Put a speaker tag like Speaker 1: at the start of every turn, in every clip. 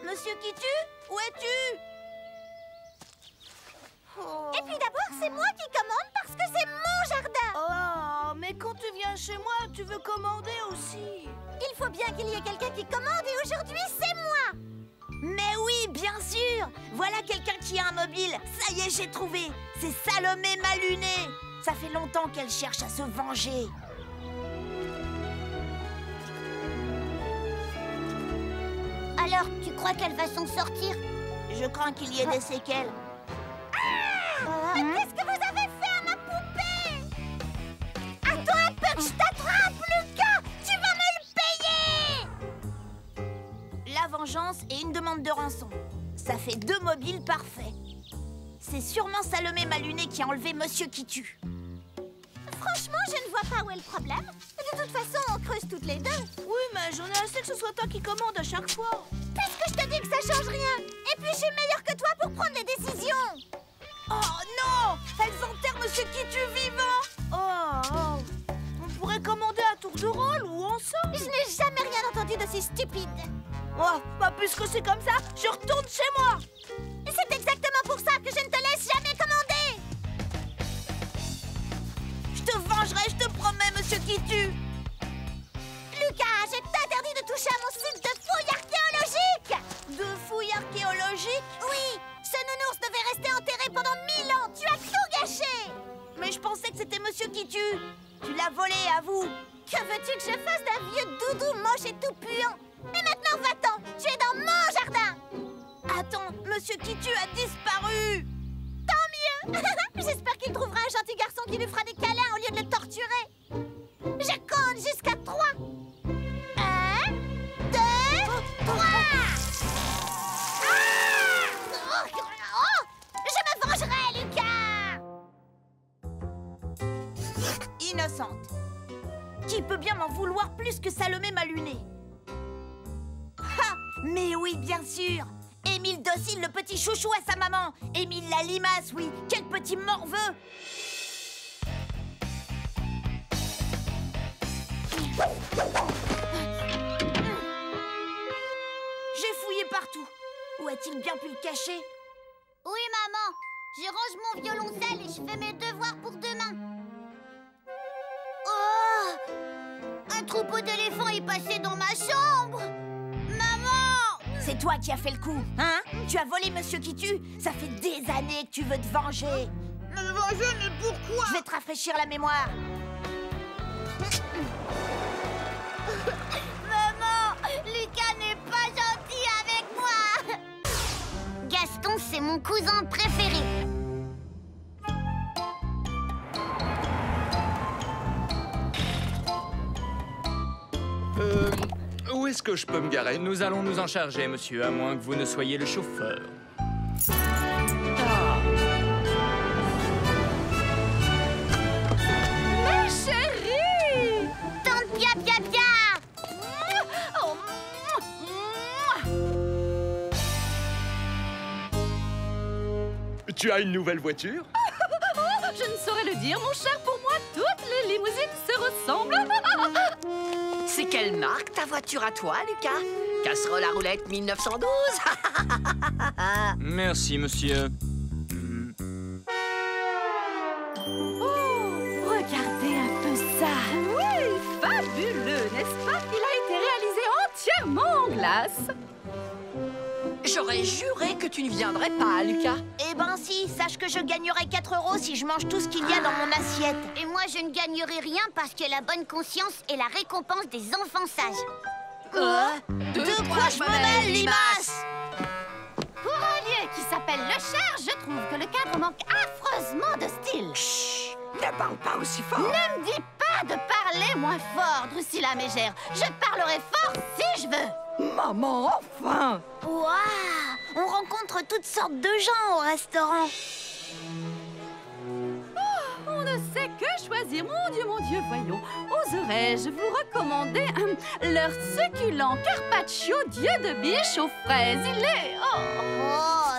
Speaker 1: Monsieur Kitu, où es-tu?
Speaker 2: Et puis d'abord, c'est moi qui commande parce que c'est mon jardin.
Speaker 1: Oh, mais quand tu viens chez moi, tu veux commander aussi.
Speaker 2: Il faut bien qu'il y ait quelqu'un qui commande et aujourd'hui, c'est moi.
Speaker 1: Mais oui, bien sûr. Voilà quelqu'un qui a un mobile. Ça y est, j'ai trouvé. C'est Salomé Maluné. Ça fait longtemps qu'elle cherche à se venger.
Speaker 2: Alors, tu crois qu'elle va s'en sortir?
Speaker 1: Je crains qu'il y ait des séquelles.
Speaker 2: Qu'est-ce que vous avez fait à ma poupée? Attends un peu que je t'attrape, Lucas. Tu vas me le payer.
Speaker 1: La vengeance et une demande de rançon. Ça fait 2 mobiles parfaits. C'est sûrement Salomé Maluné qui a enlevé Monsieur Kitu.
Speaker 2: Franchement, je ne vois pas où est le problème. De toute façon, on creuse toutes les deux.
Speaker 1: Oui, mais j'en ai assez que ce soit toi qui commande à chaque fois.
Speaker 2: Puisque je te dis que ça change rien. Et puis, je suis meilleure que toi pour prendre les décisions.
Speaker 1: Oh non! Elles enterrent Monsieur Kitu vivant! Oh! On pourrait commander à tour de rôle ou ensemble?
Speaker 2: Je n'ai jamais rien entendu de si stupide.
Speaker 1: Oh, pas plus que c'est comme ça, je retourne chez moi!
Speaker 2: Et c'est exactement pour ça que je ne te laisse jamais commander.
Speaker 1: Je te vengerai, je te promets, Monsieur Kitu!
Speaker 2: Lucas, je t'interdis de toucher à mon site de fouilles archéologiques.
Speaker 1: De fouilles archéologiques?
Speaker 2: Oui, ce nounours devait rester enterré pendant 1000 ans. Tu as tout gâché.
Speaker 1: Mais je pensais que c'était Monsieur Kitu. Tu l'as volé, avoue.
Speaker 2: Que veux-tu que je fasse d'un vieux doudou moche et tout puant? Et maintenant, va-t'en. Tu es dans mon jardin.
Speaker 1: Attends, Monsieur Kitu a disparu.
Speaker 2: Tant mieux. J'espère qu'il trouvera un gentil garçon qui lui fera des câlins au lieu de le torturer. Je compte jusqu'à 3. 1, 2, 3. Je me vengerai, Lucas.
Speaker 1: Innocente. Qui peut bien m'en vouloir plus que Salomé Maluné? Ha! Mais oui, bien sûr. Émile Docile, le petit chouchou à sa maman. Émile la limace, oui. Quel petit morveux. J'ai fouillé partout. Où a-t-il bien pu le cacher?
Speaker 2: Oui, maman. Je range mon violoncelle et je fais mes devoirs pour demain. Oh! Un troupeau d'éléphants est passé dans ma chambre. Maman!
Speaker 1: C'est toi qui as fait le coup, hein? Tu as volé Monsieur Kitu. Ça fait des années que tu veux te venger.
Speaker 2: Me venger, mais pourquoi?
Speaker 1: Je vais te rafraîchir la mémoire.
Speaker 2: Maman! Lucas n'est pas gentil avec moi. Gaston, c'est mon cousin préféré.
Speaker 3: Où est-ce que je peux me garer? Nous allons nous en charger, monsieur, à moins que vous ne soyez le chauffeur. Ah.
Speaker 2: Ma chérie! Tante Pia Pia Pia!
Speaker 3: Tu as une nouvelle voiture?
Speaker 4: Je ne saurais le dire, mon cher. Pour moi, toutes les limousines se ressemblent.
Speaker 5: C'est quelle marque ta voiture à toi, Lucas? Casserole à roulette 1912?
Speaker 3: Merci, monsieur.
Speaker 4: Oh, regardez un peu ça. Oui, fabuleux, n'est-ce pas? Il a été réalisé entièrement en glace.
Speaker 5: J'aurais juré que tu ne viendrais pas, Lucas.
Speaker 1: Eh ben si, sache que je gagnerai 4 € si je mange tout ce qu'il y a dans mon assiette.
Speaker 2: Et moi, je ne gagnerai rien parce que la bonne conscience est la récompense des enfants sages.
Speaker 1: De quoi je me mêle, limace?
Speaker 4: Pour un lieu qui s'appelle Le Cher, je trouve que le cadre manque affreusement de style.
Speaker 5: Chut! Ne parle pas aussi fort.
Speaker 4: Ne me dis pas de parler moins fort, Drusilla Mégère. Je parlerai fort si je veux.
Speaker 5: Maman, enfin!
Speaker 1: Waouh! On rencontre toutes sortes de gens au restaurant.
Speaker 4: On ne sait que choisir. Mon Dieu, voyons. Oserais-je vous recommander leur succulent carpaccio Dieu de biche aux fraises? Il est...
Speaker 1: Oh,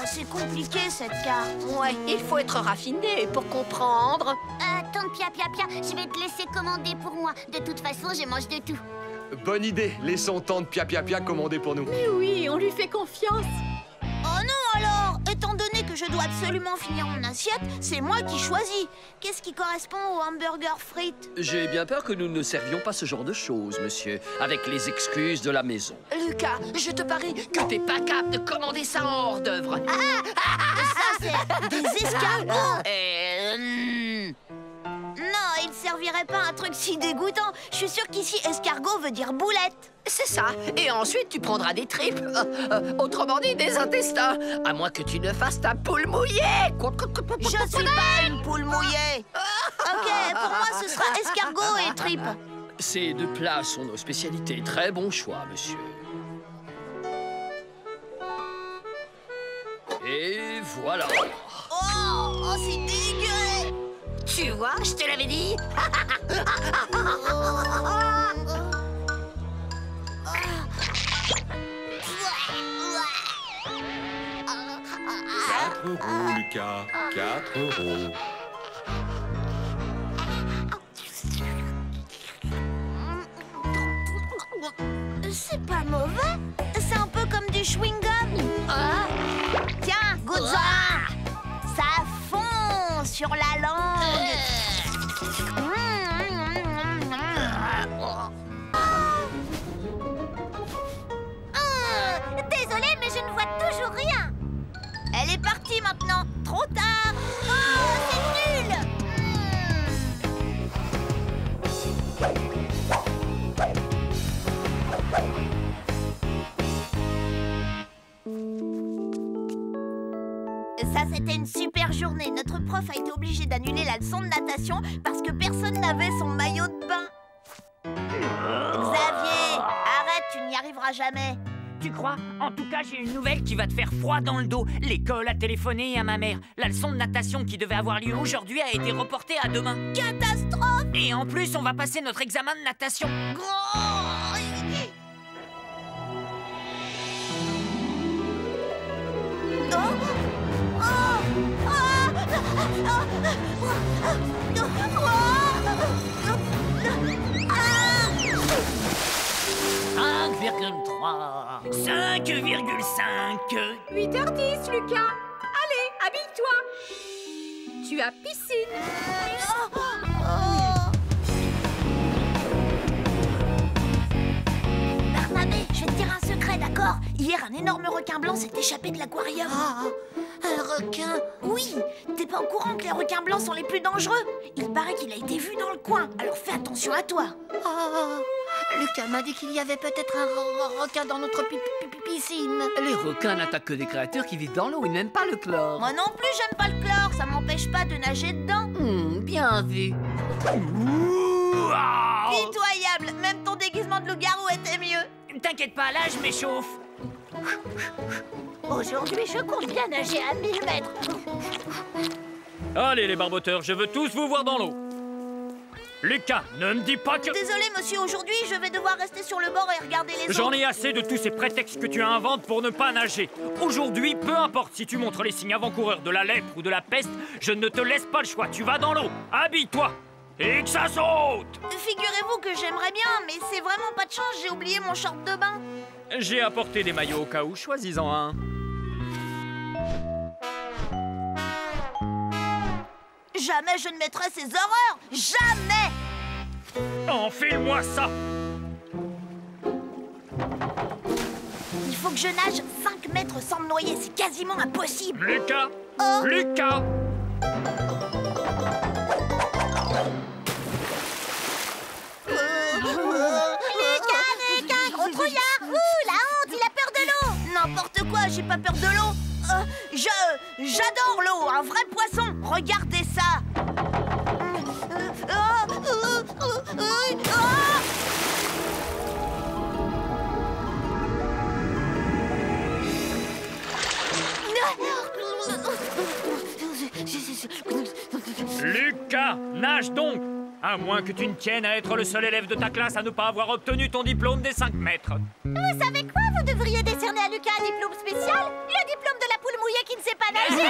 Speaker 1: c'est compliqué cette carte.
Speaker 5: Ouais, il faut être raffiné pour comprendre.
Speaker 2: Tante Pia Pia Pia, je vais te laisser commander pour moi. De toute façon, je mange de tout.
Speaker 6: Bonne idée, laissons tante Pia Pia Pia commander pour nous.
Speaker 4: Mais oui, on lui fait confiance.
Speaker 1: Oh non alors! Étant donné que je dois absolument finir mon assiette, c'est moi qui choisis. Qu'est-ce qui correspond au hamburger frites?
Speaker 5: J'ai bien peur que nous ne servions pas ce genre de choses, monsieur, avec les excuses de la maison. Lucas, je te parie que t'es pas capable de commander ça en hors d'œuvre.
Speaker 1: Ça, c'est des escargots! Non, il servirait pas un truc si dégoûtant. Je suis sûre qu'ici, escargot veut dire boulette.
Speaker 5: C'est ça. Et ensuite, tu prendras des tripes. Autrement dit, des intestins. À moins que tu ne fasses ta poule mouillée.
Speaker 1: Je suis pas une poule mouillée. Ok, pour moi, ce sera escargot et tripes.
Speaker 5: Ces deux plats sont nos spécialités. Très bon choix, monsieur. Et voilà.
Speaker 1: Oh, c'est dégueu.
Speaker 5: Tu vois, je te l'avais dit.
Speaker 6: 4 €, Lucas. 4 €.
Speaker 1: C'est pas mauvais. C'est un peu comme du chewing-gum. Tiens, goûte-en. Ça fond sur la langue.
Speaker 2: Désolée, mais je ne vois toujours rien.
Speaker 1: Elle est partie maintenant. Trop tard.
Speaker 2: Oh, c'est nul.
Speaker 1: Ça, c'était une super journée. Notre prof a été obligé d'annuler la leçon de natation parce que personne n'avait son maillot de bain. Xavier, arrête, tu n'y arriveras jamais.
Speaker 7: Tu crois? En tout cas, j'ai une nouvelle qui va te faire froid dans le dos. L'école a téléphoné à ma mère. La leçon de natation qui devait avoir lieu aujourd'hui a été reportée à demain.
Speaker 1: Catastrophe!
Speaker 7: Et en plus, on va passer notre examen de natation. Ah 5,5.
Speaker 4: 8h10, Lucas. Allez, habille-toi. Tu as piscine.
Speaker 1: Barnabé, je vais te dire un secret, d'accord? Hier, un énorme requin blanc s'est échappé de l'aquarium. Un requin? Oui. T'es pas au courant que les requins blancs sont les plus dangereux? Il paraît qu'il a été vu dans le coin, alors fais attention à toi.
Speaker 5: Lucas m'a dit qu'il y avait peut-être un requin dans notre piscine. Les requins n'attaquent que des créatures qui vivent dans l'eau. Ils n'aiment pas le chlore.
Speaker 1: Moi non plus, j'aime pas le chlore. Ça m'empêche pas de nager dedans.
Speaker 5: Bien vu.
Speaker 1: Pitoyable. Même ton déguisement de loup-garou était mieux.
Speaker 7: T'inquiète pas, là, je m'échauffe.
Speaker 2: Aujourd'hui, je compte bien nager à 1000 mètres.
Speaker 3: Allez, les barboteurs, je veux tous vous voir dans l'eau. Lucas, ne me dis pas que...
Speaker 1: Désolé, monsieur, aujourd'hui, je vais devoir rester sur le bord et regarder les autres.
Speaker 3: J'en ai assez de tous ces prétextes que tu inventes pour ne pas nager. Aujourd'hui, peu importe si tu montres les signes avant-coureurs de la lèpre ou de la peste, je ne te laisse pas le choix. Tu vas dans l'eau, habille-toi et que ça saute.
Speaker 1: Figurez-vous que j'aimerais bien, mais c'est vraiment pas de chance, j'ai oublié mon short de bain.
Speaker 3: J'ai apporté des maillots au cas où, choisis-en un.
Speaker 1: Jamais je ne mettrai ces horreurs. Jamais.
Speaker 3: Enfile-moi ça.
Speaker 1: Il faut que je nage 5 mètres sans me noyer, c'est quasiment impossible.
Speaker 3: Lucas.
Speaker 1: Oh.
Speaker 3: Lucas.
Speaker 2: Lucas, gros trouillard. La honte, il a peur de l'eau.
Speaker 1: N'importe quoi, j'ai pas peur de l'eau. J'adore l'eau, un vrai poisson. Regardez ça.
Speaker 3: Lucas, nage donc. À moins que tu ne tiennes à être le seul élève de ta classe à ne pas avoir obtenu ton diplôme des 5 mètres.
Speaker 2: Vous savez quoi? Vous devriez décerner à Lucas un diplôme spécial. Le diplôme de la poule mouillée qui ne sait pas nager.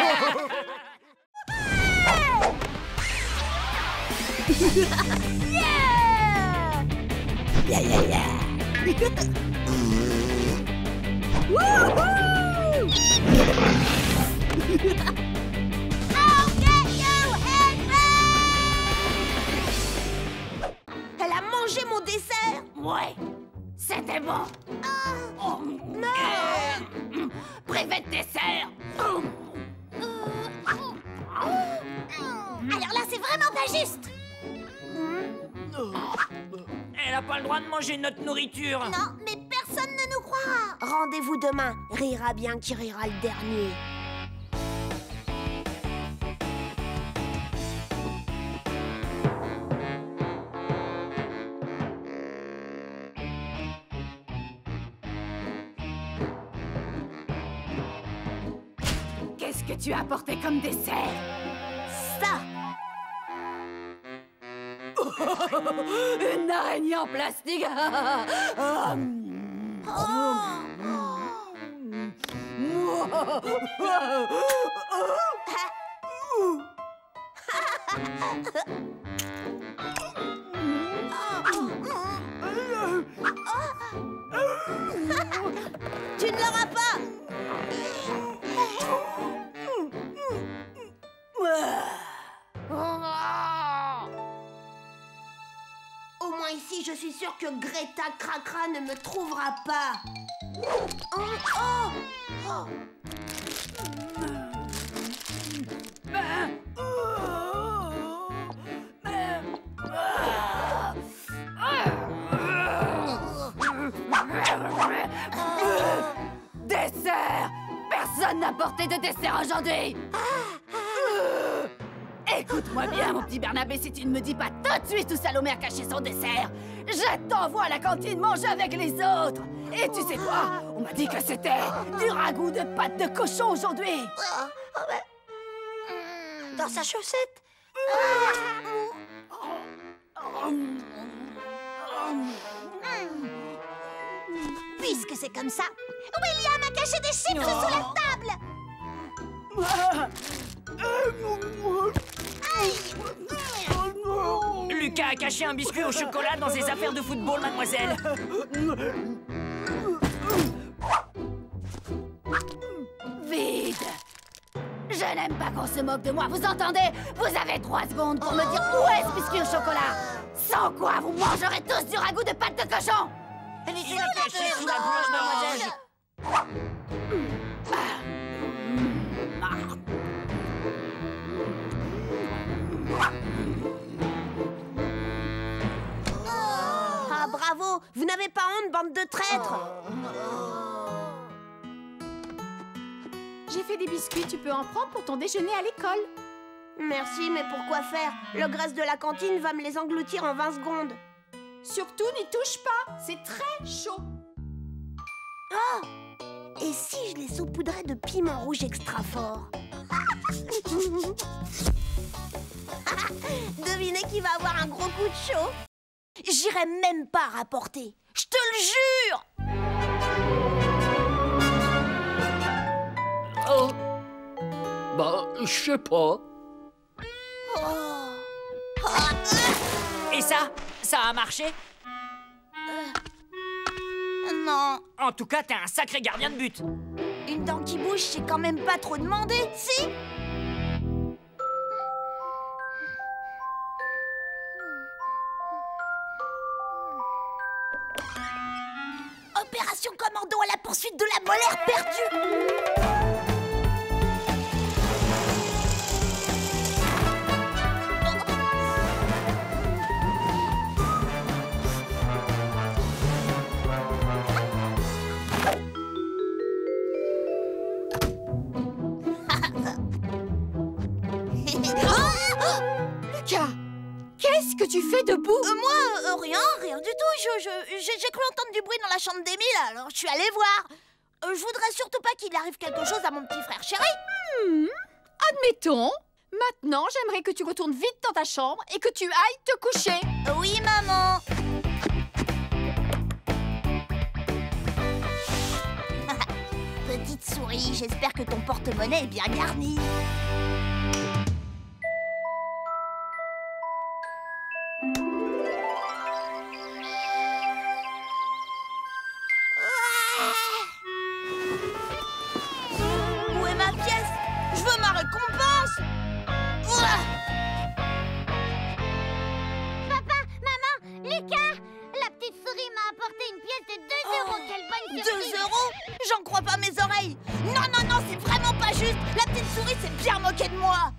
Speaker 2: Yeah!
Speaker 1: Elle a mangé mon dessert.
Speaker 4: Ouais, c'était bon. Privé de dessert.
Speaker 2: Alors là, c'est vraiment pas juste.
Speaker 7: Elle a pas le droit de manger notre nourriture.
Speaker 2: Non, mais personne ne nous croira.
Speaker 1: Rendez-vous demain. Rira bien qui rira le dernier.
Speaker 4: Qu'est-ce que tu as apporté comme dessert?
Speaker 1: Ça.
Speaker 4: Une araignée en plastique.
Speaker 1: Tu ne l'auras pas. Au moins ici, je suis sûre que Greta Cracra ne me trouvera pas.
Speaker 4: Dessert! Personne n'a porté de dessert aujourd'hui! Écoute-moi bien, mon petit Bernabé, si tu ne me dis pas tout de suite où Salomé a caché son dessert, je t'envoie à la cantine manger avec les autres! Et tu sais quoi? On m'a dit que c'était du ragoût de pâte de cochon aujourd'hui!
Speaker 1: Dans sa chaussette.
Speaker 2: Puisque c'est comme ça, William a caché des chips sous la table.
Speaker 7: Lucas a caché un biscuit au chocolat dans ses affaires de football, mademoiselle.
Speaker 4: Vide! Je n'aime pas qu'on se moque de moi, vous entendez? Vous avez 3 secondes pour me dire où est ce biscuit au chocolat! Sans quoi, vous mangerez tous du ragoût de pâte de cochon!
Speaker 7: Elle est cachée sous la blouse, mademoiselle.
Speaker 1: Ah, bravo. Vous n'avez pas honte, bande de traîtres.
Speaker 8: J'ai fait des biscuits, tu peux en prendre pour ton déjeuner à l'école.
Speaker 1: Merci, mais pourquoi faire? Le graisse de la cantine va me les engloutir en 20 secondes.
Speaker 8: Surtout, n'y touche pas, c'est très chaud.
Speaker 1: Oh! Et si je les saupoudrais de piment rouge extra fort? Devinez qui va avoir un gros coup de chaud? J'irai même pas rapporter. Je te le jure!
Speaker 5: Oh. Bah, je sais pas.
Speaker 7: Et ça a marché?
Speaker 1: Non.
Speaker 7: En tout cas, t'es un sacré gardien de but.
Speaker 1: Une dent qui bouge, c'est quand même pas trop demandé, si? Opération commando à la poursuite de la molaire perdue.
Speaker 8: Lucas, qu'est-ce que tu fais debout?
Speaker 1: Moi, rien du tout. J'ai cru entendre du bruit dans la chambre d'Émile, alors je suis allée voir. Je voudrais surtout pas qu'il arrive quelque chose à mon petit frère chéri.
Speaker 8: Admettons. Maintenant, j'aimerais que tu retournes vite dans ta chambre et que tu ailles te coucher.
Speaker 1: Oui, maman. Petite souris, j'espère que ton porte-monnaie est bien garni. 2 euros? J'en crois pas mes oreilles. Non, non, non, c'est vraiment pas juste. La petite souris s'est bien moquée de moi.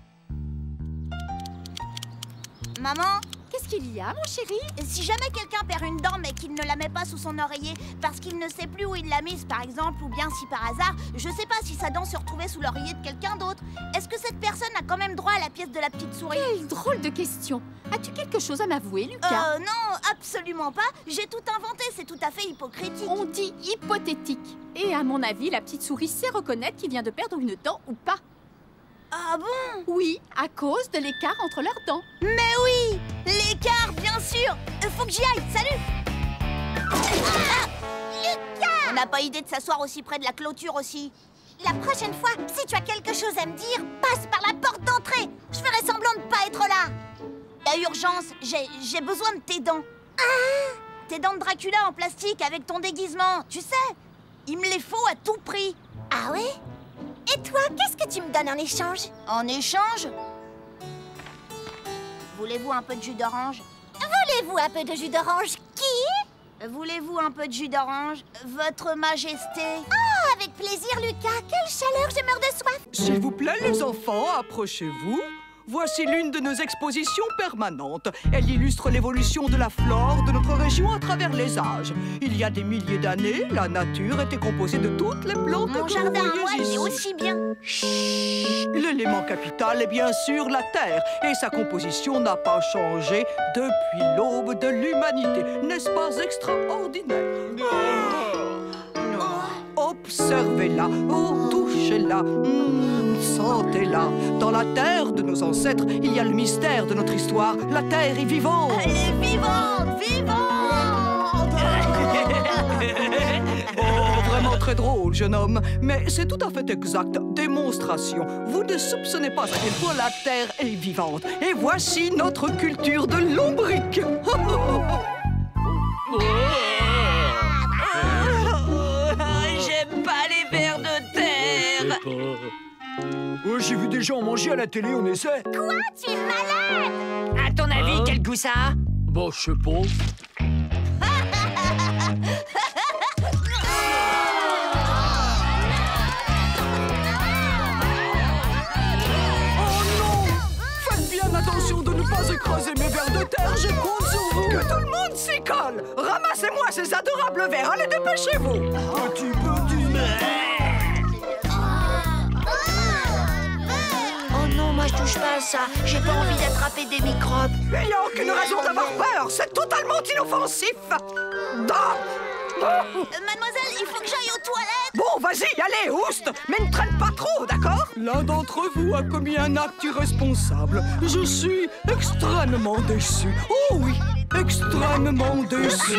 Speaker 1: Maman,
Speaker 8: Qu'est-ce qu'il y a, mon chéri?
Speaker 1: si jamais quelqu'un perd une dent mais qu'il ne la met pas sous son oreiller parce qu'il ne sait plus où il l'a mise, par exemple, ou bien si par hasard, je sais pas si sa dent se retrouvait sous l'oreiller de quelqu'un d'autre, est-ce que cette personne a quand même droit à la pièce de la petite souris?
Speaker 8: Quelle drôle de question. As-tu quelque chose à m'avouer, Lucas?
Speaker 1: Non, absolument pas. J'ai tout inventé, c'est tout à fait hypocritique.
Speaker 8: On dit hypothétique. Et à mon avis, la petite souris sait reconnaître qu'il vient de perdre une dent ou pas.
Speaker 1: Ah bon?
Speaker 8: Oui, à cause de l'écart entre leurs dents.
Speaker 1: Mais oui! L'écart, bien sûr! Faut que j'y aille, salut! Ah, Lucas! On n'a pas idée de s'asseoir aussi près de la clôture aussi.
Speaker 2: La prochaine fois, si tu as quelque chose à me dire, passe par la porte d'entrée. Je ferai semblant de pas être là.
Speaker 1: Il y a urgence, j'ai besoin de tes dents. Tes dents de Dracula en plastique avec ton déguisement, tu sais? Il me les faut à tout prix.
Speaker 2: Ah ouais? Et toi, qu'est-ce que tu me donnes en échange?
Speaker 1: En échange? Voulez-vous un peu de jus d'orange?
Speaker 2: Voulez-vous un peu de jus d'orange? Qui?
Speaker 1: Voulez-vous un peu de jus d'orange? Votre Majesté?
Speaker 2: Oh, avec plaisir, Lucas. Quelle chaleur, je meurs de soif.
Speaker 9: S'il vous plaît, les enfants, approchez-vous. Voici l'une de nos expositions permanentes. Elle illustre l'évolution de la flore de notre région à travers les âges. Il y a des milliers d'années, la nature était composée de toutes les plantes
Speaker 1: Mon
Speaker 9: que
Speaker 1: jardin
Speaker 9: vous
Speaker 1: à moi,
Speaker 9: voyez
Speaker 1: il est
Speaker 9: ici.
Speaker 1: aussi bien.
Speaker 9: L'élément capital est bien sûr la Terre, et sa composition n'a pas changé depuis l'aube de l'humanité. N'est-ce pas extraordinaire? Observez-la, oh, touchez-la, sentez-la. Dans la terre de nos ancêtres, il y a le mystère de notre histoire. La terre est vivante.
Speaker 1: Elle est vivante, vivante!
Speaker 9: Oh, vraiment très drôle, jeune homme. Mais c'est tout à fait exact. Démonstration. Vous ne soupçonnez pas à quel point la terre est vivante. Et voici notre culture de lombric.
Speaker 7: J'aime pas les vers de terre.
Speaker 3: Oh, j'ai vu des gens manger à la télé, on essaie.
Speaker 2: Quoi? Tu es malade?
Speaker 7: À ton avis, quel goût ça a?
Speaker 3: Bon, je sais pas.
Speaker 9: Oh non! Faites bien attention de ne pas écraser mes vers de terre, je compte sur vous! Que tout le monde s'y colle! Ramassez-moi ces adorables vers, allez dépêchez-vous! Petit.
Speaker 5: Oh non, moi je touche pas à ça. J'ai pas envie d'attraper des microbes.
Speaker 9: Il n'y a aucune raison d'avoir peur, c'est totalement inoffensif!
Speaker 1: Mademoiselle, il faut que j'aille aux toilettes.
Speaker 9: Bon, vas-y, allez, ouste, mais ne traîne pas trop, d'accord? L'un d'entre vous a commis un acte irresponsable. Je suis extrêmement déçu. Oh oui, extrêmement déçu.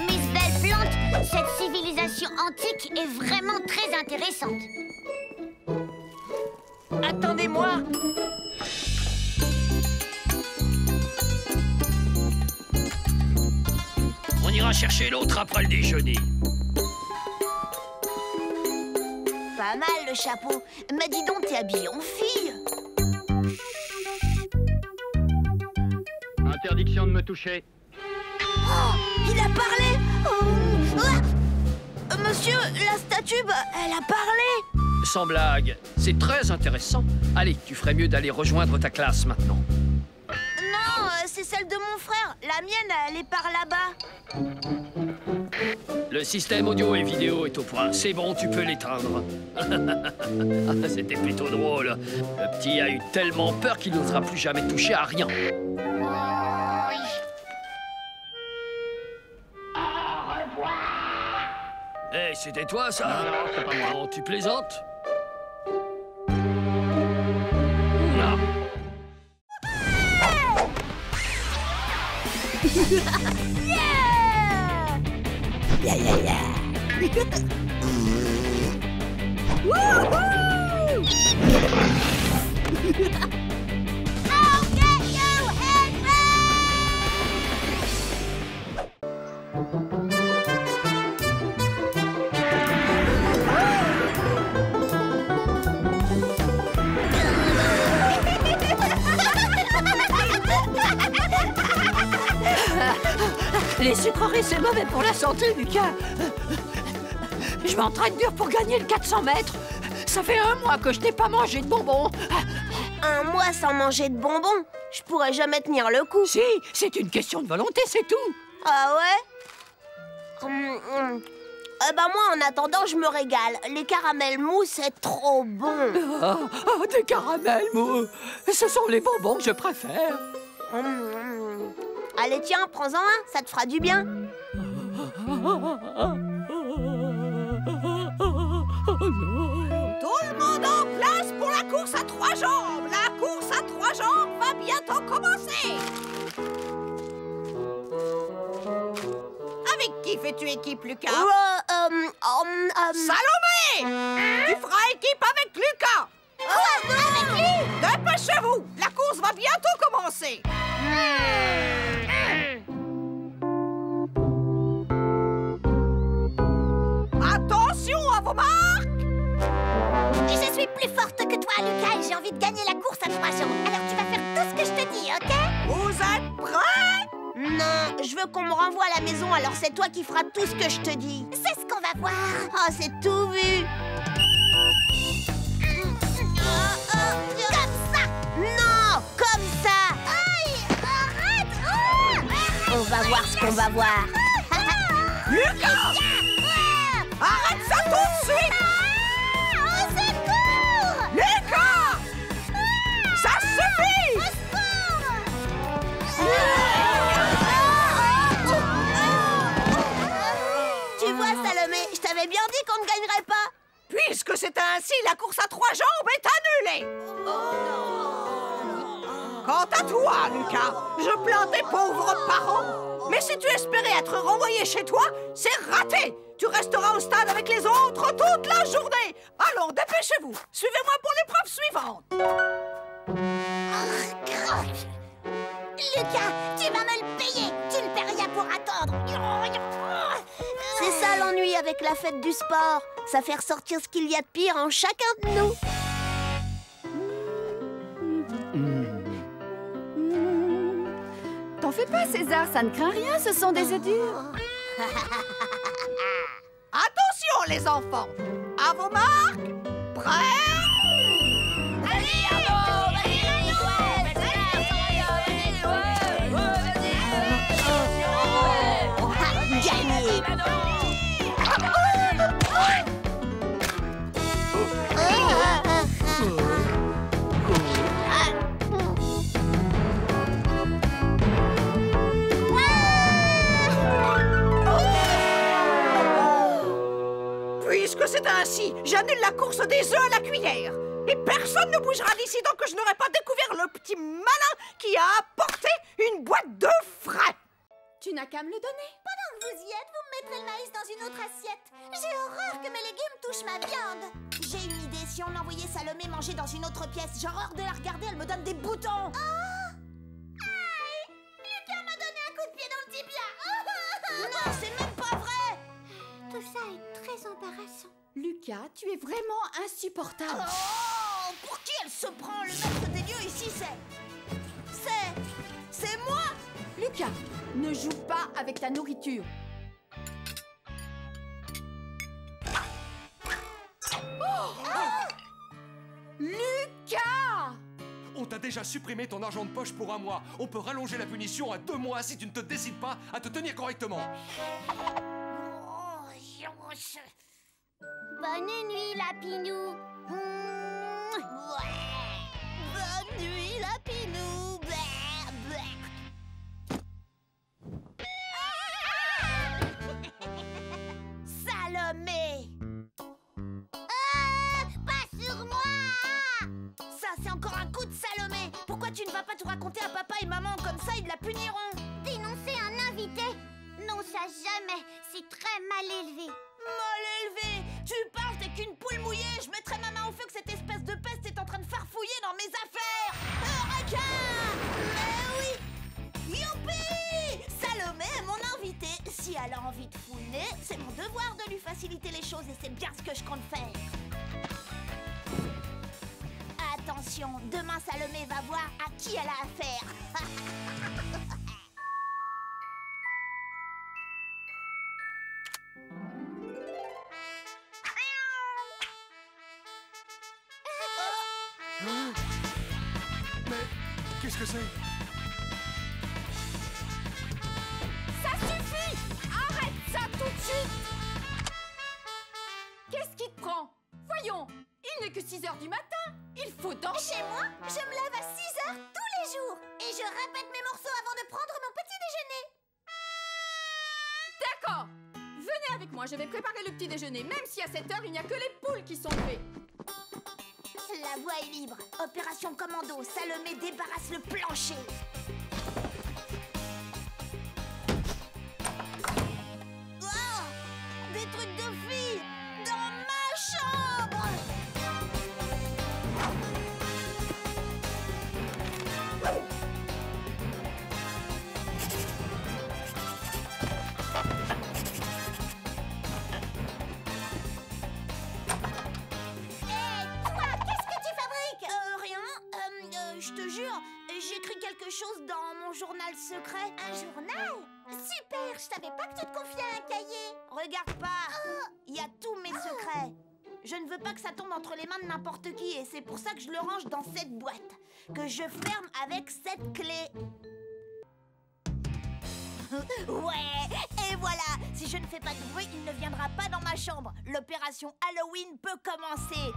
Speaker 2: Miss Belle Plante, cette civilisation antique est vraiment très intéressante.
Speaker 7: Attendez-moi.
Speaker 3: On ira chercher l'autre après le déjeuner.
Speaker 1: Pas mal le chapeau. Mais dis donc, t'es habillée en fille.
Speaker 3: Interdiction de me toucher.
Speaker 1: Oh, il a parlé. Oh, ah. Monsieur, la statue, elle a parlé.
Speaker 3: Sans blague, c'est très intéressant. Allez, tu ferais mieux d'aller rejoindre ta classe maintenant.
Speaker 1: Non, c'est celle de mon frère. La mienne, elle est par là-bas.
Speaker 3: Le système audio et vidéo est au point. C'est bon, tu peux l'éteindre. C'était plutôt drôle. Le petit a eu tellement peur qu'il n'osera plus jamais toucher à rien. Hé, c'était toi, ça? Non, c'est pas moi. Non, tu plaisantes? Non.
Speaker 10: Les sucreries, c'est mauvais pour la santé, Lucas. Je m'entraîne dur pour gagner le 400 mètres. Ça fait 1 mois que je n'ai pas mangé de bonbons.
Speaker 2: 1 mois sans manger de bonbons? Je pourrais jamais tenir le coup.
Speaker 10: Si, c'est une question de volonté, c'est tout.
Speaker 2: Ah ouais? Ben moi, en attendant, je me régale. Les caramels mous, c'est trop bon.
Speaker 10: Des caramels mous. Ce sont les bonbons que je préfère.
Speaker 2: Allez, tiens, prends-en un, ça te fera du bien.
Speaker 9: Tout le monde en place pour la course à 3 jambes. La course à 3 jambes va bientôt commencer. Avec qui fais-tu équipe, Lucas? Salomé! Tu feras équipe avec Lucas.
Speaker 2: Avec lui?
Speaker 9: Dépêchez-vous, la course va bientôt commencer. Attention à vos marques.
Speaker 2: Je suis plus forte que toi, Lucas, et j'ai envie de gagner la course à 3 jambes. Alors tu vas faire tout ce que je te dis, ok?
Speaker 9: Vous êtes prêts?
Speaker 2: Non, je veux qu'on me renvoie à la maison, alors c'est toi qui feras tout ce que je te dis. C'est ce qu'on va voir. Oh, c'est tout vu. Comme ça. Non, comme ça. Aïe, arrête. On va voir ce qu'on va voir.
Speaker 9: Lucas! Arrête ça tout de suite!
Speaker 2: Au secours!
Speaker 9: Lucas! Ça suffit!
Speaker 2: Tu vois, Salomé, je t'avais bien dit qu'on ne gagnerait pas.
Speaker 9: Puisque c'est ainsi, la course à 3 jambes est annulée. Quant à toi, Lucas, je plains tes pauvres parents. Mais si tu espérais être renvoyé chez toi, c'est raté. Tu resteras au stade avec les autres toute la journée. Allons, dépêchez-vous. Suivez-moi pour l'épreuve suivante.
Speaker 2: Lucas, tu vas me le payer. Tu ne paies rien pour attendre. C'est ça l'ennui avec la fête du sport. Ça fait ressortir ce qu'il y a de pire en chacun de nous.
Speaker 4: T'en fais pas, César, ça ne craint rien, ce sont des œufs durs.
Speaker 9: Attention, les enfants. À vos marques. Prêts?
Speaker 2: Gagné.
Speaker 9: Puisque c'est ainsi, j'annule la course des œufs à la cuillère. Et personne ne bougera d'ici tant que je n'aurai pas découvert le petit malin qui a apporté une boîte d'œufs frais.
Speaker 8: Tu n'as qu'à me le donner.
Speaker 2: Pendant que vous y êtes, vous me mettrez le maïs dans une autre assiette. J'ai horreur que mes légumes touchent ma viande. J'ai une idée, si on envoyait Salomé manger dans une autre pièce, j'ai horreur de la regarder, elle me donne des boutons. Oh! Aïe! Lucas m'a donné un coup de pied dans le tibia. Non, c'est même pas vrai. Tout ça est très embarrassant.
Speaker 8: Lucas, tu es vraiment insupportable.
Speaker 1: Oh, pour qui elle se prend? Le maître des lieux ici, c'est moi.
Speaker 8: Lucas, ne joue pas avec ta nourriture. Lucas!
Speaker 6: On t'a déjà supprimé ton argent de poche pour 1 mois. On peut rallonger la punition à 2 mois si tu ne te décides pas à te tenir correctement.
Speaker 2: Bonne nuit, Lapinou.
Speaker 1: Bonne nuit, Lapinou.
Speaker 2: Salomé. Pas sur moi.
Speaker 1: Ça, c'est encore un coup de Salomé. Pourquoi tu ne vas pas tout raconter à papa et maman? Comme ça, ils la puniront.
Speaker 2: Dénoncer un invité? Non, ça jamais. C'est très mal élevé.
Speaker 1: Mal élevé. Tu parles, t'es qu'une poule mouillée. Je mettrai ma main au feu que cette espèce de peste est en train de farfouiller dans mes affaires. Eureka! Mais oui! Youpi! Salomé est mon invitée. Si elle a envie de fouiner, c'est mon devoir de lui faciliter les choses et c'est bien ce que je compte faire. Attention, demain Salomé va voir à qui elle a affaire.
Speaker 6: Mais qu'est-ce que c'est?
Speaker 8: Ça suffit! Arrête ça tout de suite! Qu'est-ce qui te prend? Voyons, il n'est que 6 h du matin. Il faut dormir.
Speaker 2: Chez moi, je me lève à 6 h tous les jours. Et je répète mes morceaux avant de prendre mon petit déjeuner.
Speaker 8: D'accord. Venez avec moi, je vais préparer le petit déjeuner. Même si à 7 h, il n'y a que les poules qui sont levées.
Speaker 2: La voie est libre. Opération commando. Salomé débarrasse le plancher. Oh, des trucs de filles dans ma chambre. Je te jure, j'écris quelque chose dans mon journal secret. Un journal? Super, je savais pas que tu te confiais à un cahier.
Speaker 1: Regarde pas, il y a tous mes secrets. Je ne veux pas que ça tombe entre les mains de n'importe qui et c'est pour ça que je le range dans cette boîte, que je ferme avec cette clé. Ouais, et voilà, si je ne fais pas de bruit, il ne viendra pas dans ma chambre. L'opération Halloween peut commencer.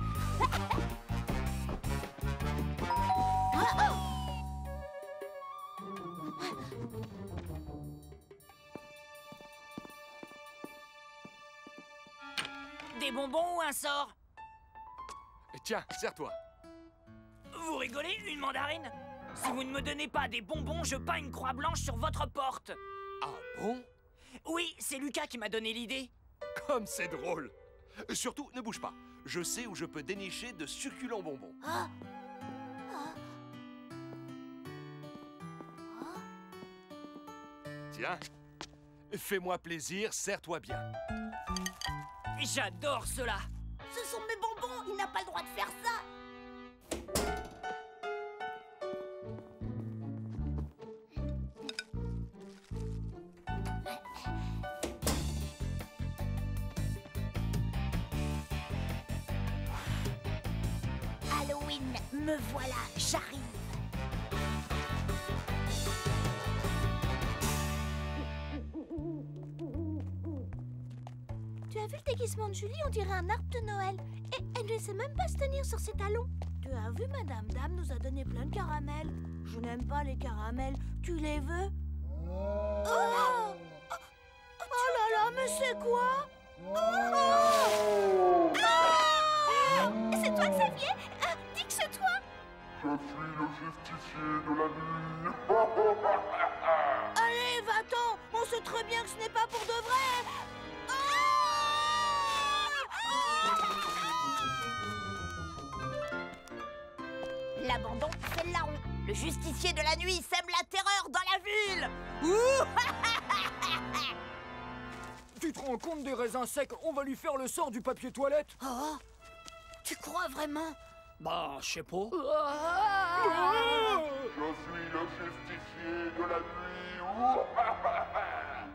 Speaker 7: Des bonbons ou un sort?
Speaker 6: Tiens, serre-toi.
Speaker 7: Vous rigolez, une mandarine? Si vous ne me donnez pas des bonbons, je peins une croix blanche sur votre porte.
Speaker 6: Ah bon?
Speaker 7: Oui, c'est Lucas qui m'a donné l'idée.
Speaker 6: Comme c'est drôle. Surtout, ne bouge pas. Je sais où je peux dénicher de succulents bonbons. Tiens, fais-moi plaisir, serre-toi bien.
Speaker 7: J'adore cela.
Speaker 1: Ce sont mes bonbons, il n'a pas le droit de faire ça.
Speaker 2: Halloween, me voilà, j'arrive. Tu as vu le déguisement de Julie? On dirait un arbre de Noël. Et elle ne sait même pas se tenir sur ses talons.
Speaker 1: Tu as vu, Madame Dame nous a donné plein de caramels. Je n'aime pas les caramels. Tu les veux? Oh là là, mais c'est quoi?
Speaker 2: C'est toi, Xavier? Dis que c'est toi.
Speaker 11: Je suis le justicier de la nuit.
Speaker 1: Allez, va-t'en. On sait très bien que ce n'est pas pour de vrai. L'abandon, c'est le larron. Le justicier de la nuit sème la terreur dans la ville.
Speaker 3: Tu te rends compte des raisins secs? On va lui faire le sort du papier toilette.
Speaker 1: Oh, tu crois vraiment?
Speaker 3: Bah, je sais pas.
Speaker 11: Je suis le justicier de la nuit.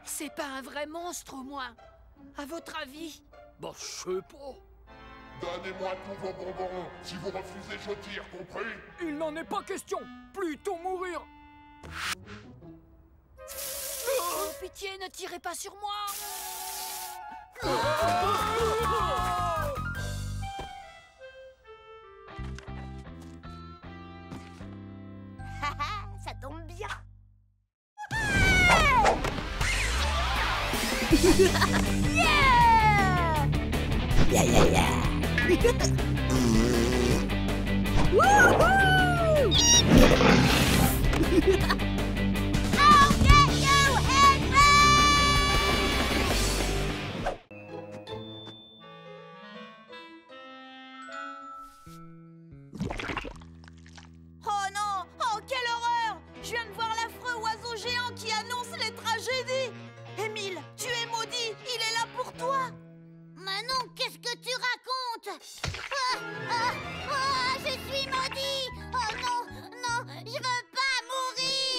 Speaker 10: C'est pas un vrai monstre, au moins. À votre avis?
Speaker 3: Bah, je sais pas.
Speaker 11: Donnez-moi tous vos bonbons. Si vous refusez, je tire, compris?
Speaker 3: Il n'en est pas question. Plutôt mourir.
Speaker 10: Oh, pitié, ne tirez pas sur moi.
Speaker 1: Ça tombe bien. Oh non! Oh, quelle horreur! Je viens de voir l'affreux oiseau géant qui annonce les tragédies! Émile, tu es maudit! Il est là pour toi!
Speaker 2: Manon, qu'est-ce que tu racontes? Je suis maudit! Oh non, non, je veux pas mourir!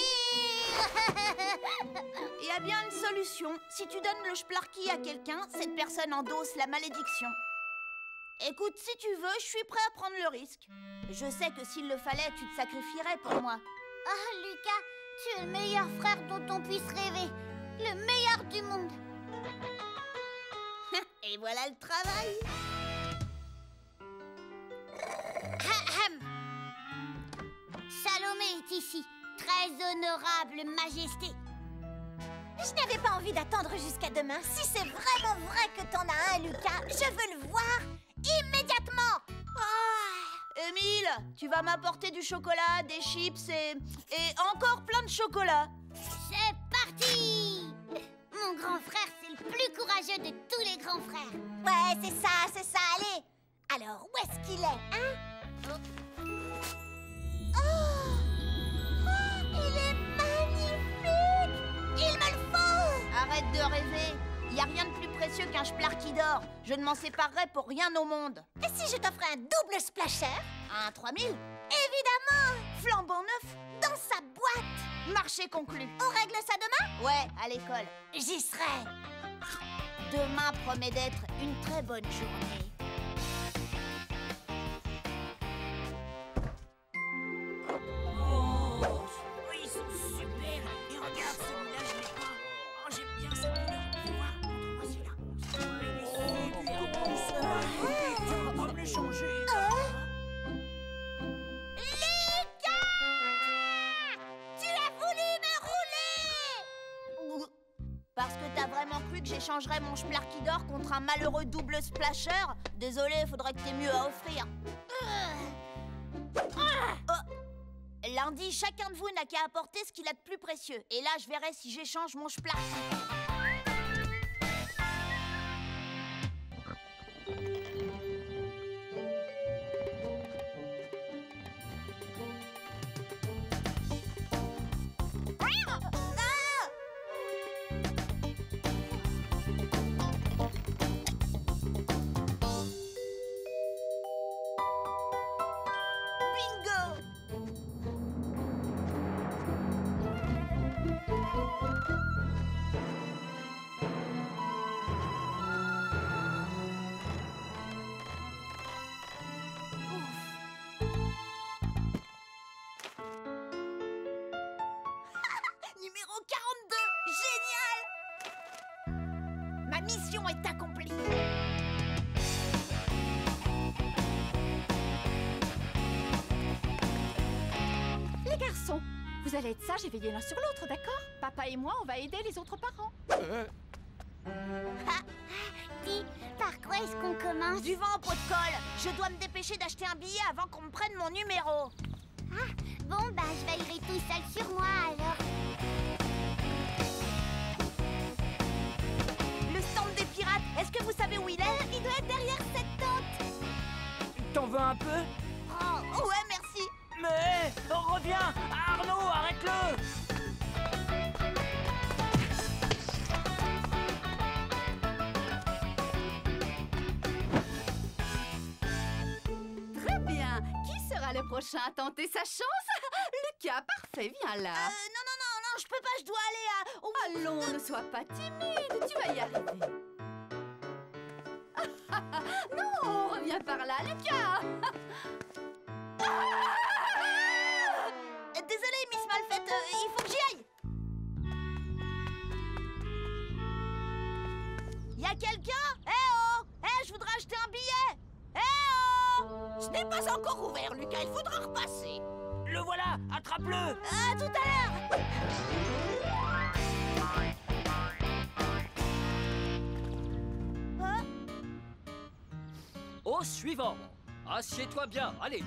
Speaker 1: Il y a bien une solution. Si tu donnes le Splarky à quelqu'un, cette personne endosse la malédiction. Écoute, si tu veux, je suis prêt à prendre le risque. Je sais que s'il le fallait, tu te sacrifierais pour moi.
Speaker 2: Ah, Lucas, tu es le meilleur frère dont on puisse rêver. Le meilleur du monde.
Speaker 1: Et voilà le travail.
Speaker 2: Salomé est ici. Très honorable majesté. Je n'avais pas envie d'attendre jusqu'à demain. Si c'est vraiment vrai que t'en as un, Lucas, je veux le voir immédiatement.
Speaker 1: Émile, tu vas m'apporter du chocolat, des chips et encore plein de chocolat.
Speaker 2: C'est parti. Mon grand frère, c'est le plus courageux de tous les grands frères. Ouais, c'est ça, allez. Alors, où est-ce qu'il est, hein? Il est magnifique. Il me le faut.
Speaker 1: Arrête de rêver. Il n'y a rien de plus précieux qu'un splar qui dort. Je ne m'en séparerai pour rien au monde.
Speaker 2: Et si je t'offrais un double splasher?
Speaker 1: Un 3000?
Speaker 2: Évidemment.
Speaker 1: Flambant neuf.
Speaker 2: Dans sa boîte.
Speaker 1: Marché conclu.
Speaker 2: On règle ça demain?
Speaker 1: Ouais, à l'école.
Speaker 2: J'y serai.
Speaker 1: Demain promet d'être une très bonne journée.
Speaker 7: Oh, ils sont super. Et regarde, celui-là, je l'ai pas. Oh, j'aime bien cette couleur. Tu vois, montre-moi celui-là. Tu vas pas me le changer.
Speaker 2: Lucas! Tu as voulu me rouler!
Speaker 1: Parce que t'as vraiment cru que j'échangerais mon splar qui dort contre un malheureux double splasher? Désolé, faudrait que t'aies mieux à offrir. Lundi, chacun de vous n'a qu'à apporter ce qu'il a de plus précieux. Et là, je verrai si j'échange mon splar. Numéro 42, génial! Ma mission est accomplie.
Speaker 8: Les garçons, vous allez être sages et veiller l'un sur l'autre, d'accord? Papa et moi, on va aider les autres parents.
Speaker 2: Dis, par quoi est-ce qu'on commence?
Speaker 1: Du vent au pot de colle. Je dois me dépêcher d'acheter un billet avant qu'on me prenne mon numéro.
Speaker 2: Ah, bon, bah, je veillerai tout seul sur moi, alors.
Speaker 1: Le stand des pirates, est-ce que vous savez où il est?
Speaker 2: Il doit être derrière cette tente.
Speaker 7: T'en veux un peu?
Speaker 1: Oh, ouais, merci.
Speaker 7: Mais reviens! Arnaud, arrête-le!
Speaker 8: Très bien. Qui sera le prochain à tenter sa chance? Lucas, parfait, viens là.
Speaker 1: Non, je peux pas, je dois aller à...
Speaker 8: Allons, ne sois pas timide, tu vas y arriver. Non, reviens par là, Lucas.
Speaker 1: Désolée, Miss Malfaite, il faut que j'y aille. Y a quelqu'un? Je voudrais acheter un billet.
Speaker 10: Ce n'est pas encore ouvert, Lucas, il faudra repasser.
Speaker 7: Le voilà! Attrape-le!
Speaker 1: À tout à l'heure.
Speaker 3: Au suivant. Assieds-toi bien, allez.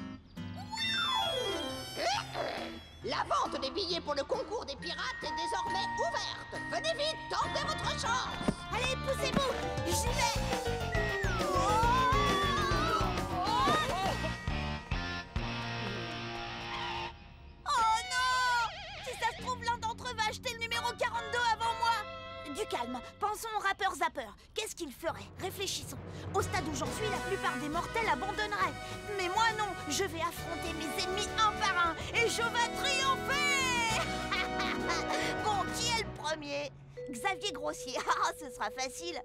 Speaker 10: La vente des billets pour le concours des pirates est désormais ouverte. Venez vite, tentez votre chance.
Speaker 1: Allez, poussez-vous. J'y vais. Oh non! Si ça se trouve, l'un d'entre eux va acheter le numéro 42 avant moi. Du calme, pensons au rappeur Zapper. Qu'est-ce qu'il ferait? Réfléchissons. Au stade où j'en suis, la plupart des mortels abandonneraient. Mais moi non, je vais affronter mes ennemis un par un et je vais triompher. Bon, qui est le premier? Xavier Grossier. Ah, ce sera facile.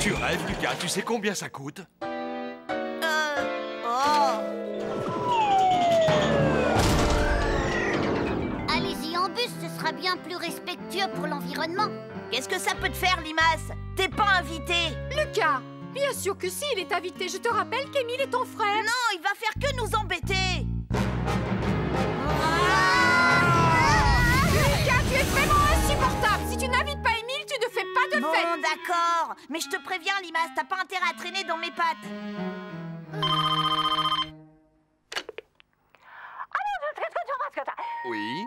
Speaker 6: Tu rêves, Lucas, tu sais combien ça coûte?
Speaker 2: Allez-y en bus, ce sera bien plus respectueux pour l'environnement.
Speaker 1: Qu'est-ce que ça peut te faire, Limace? T'es pas invité.
Speaker 8: Lucas, bien sûr que si, il est invité. Je te rappelle qu'Émile est ton frère.
Speaker 1: Non, il va faire que nous embêter.
Speaker 8: Lucas, tu es vraiment insupportable. Si tu n'invites pas Émile, tu ne fais pas de fête.
Speaker 1: Bon, d'accord. Mais je te préviens, Limace, t'as pas intérêt à traîner dans mes pattes.
Speaker 6: Oui.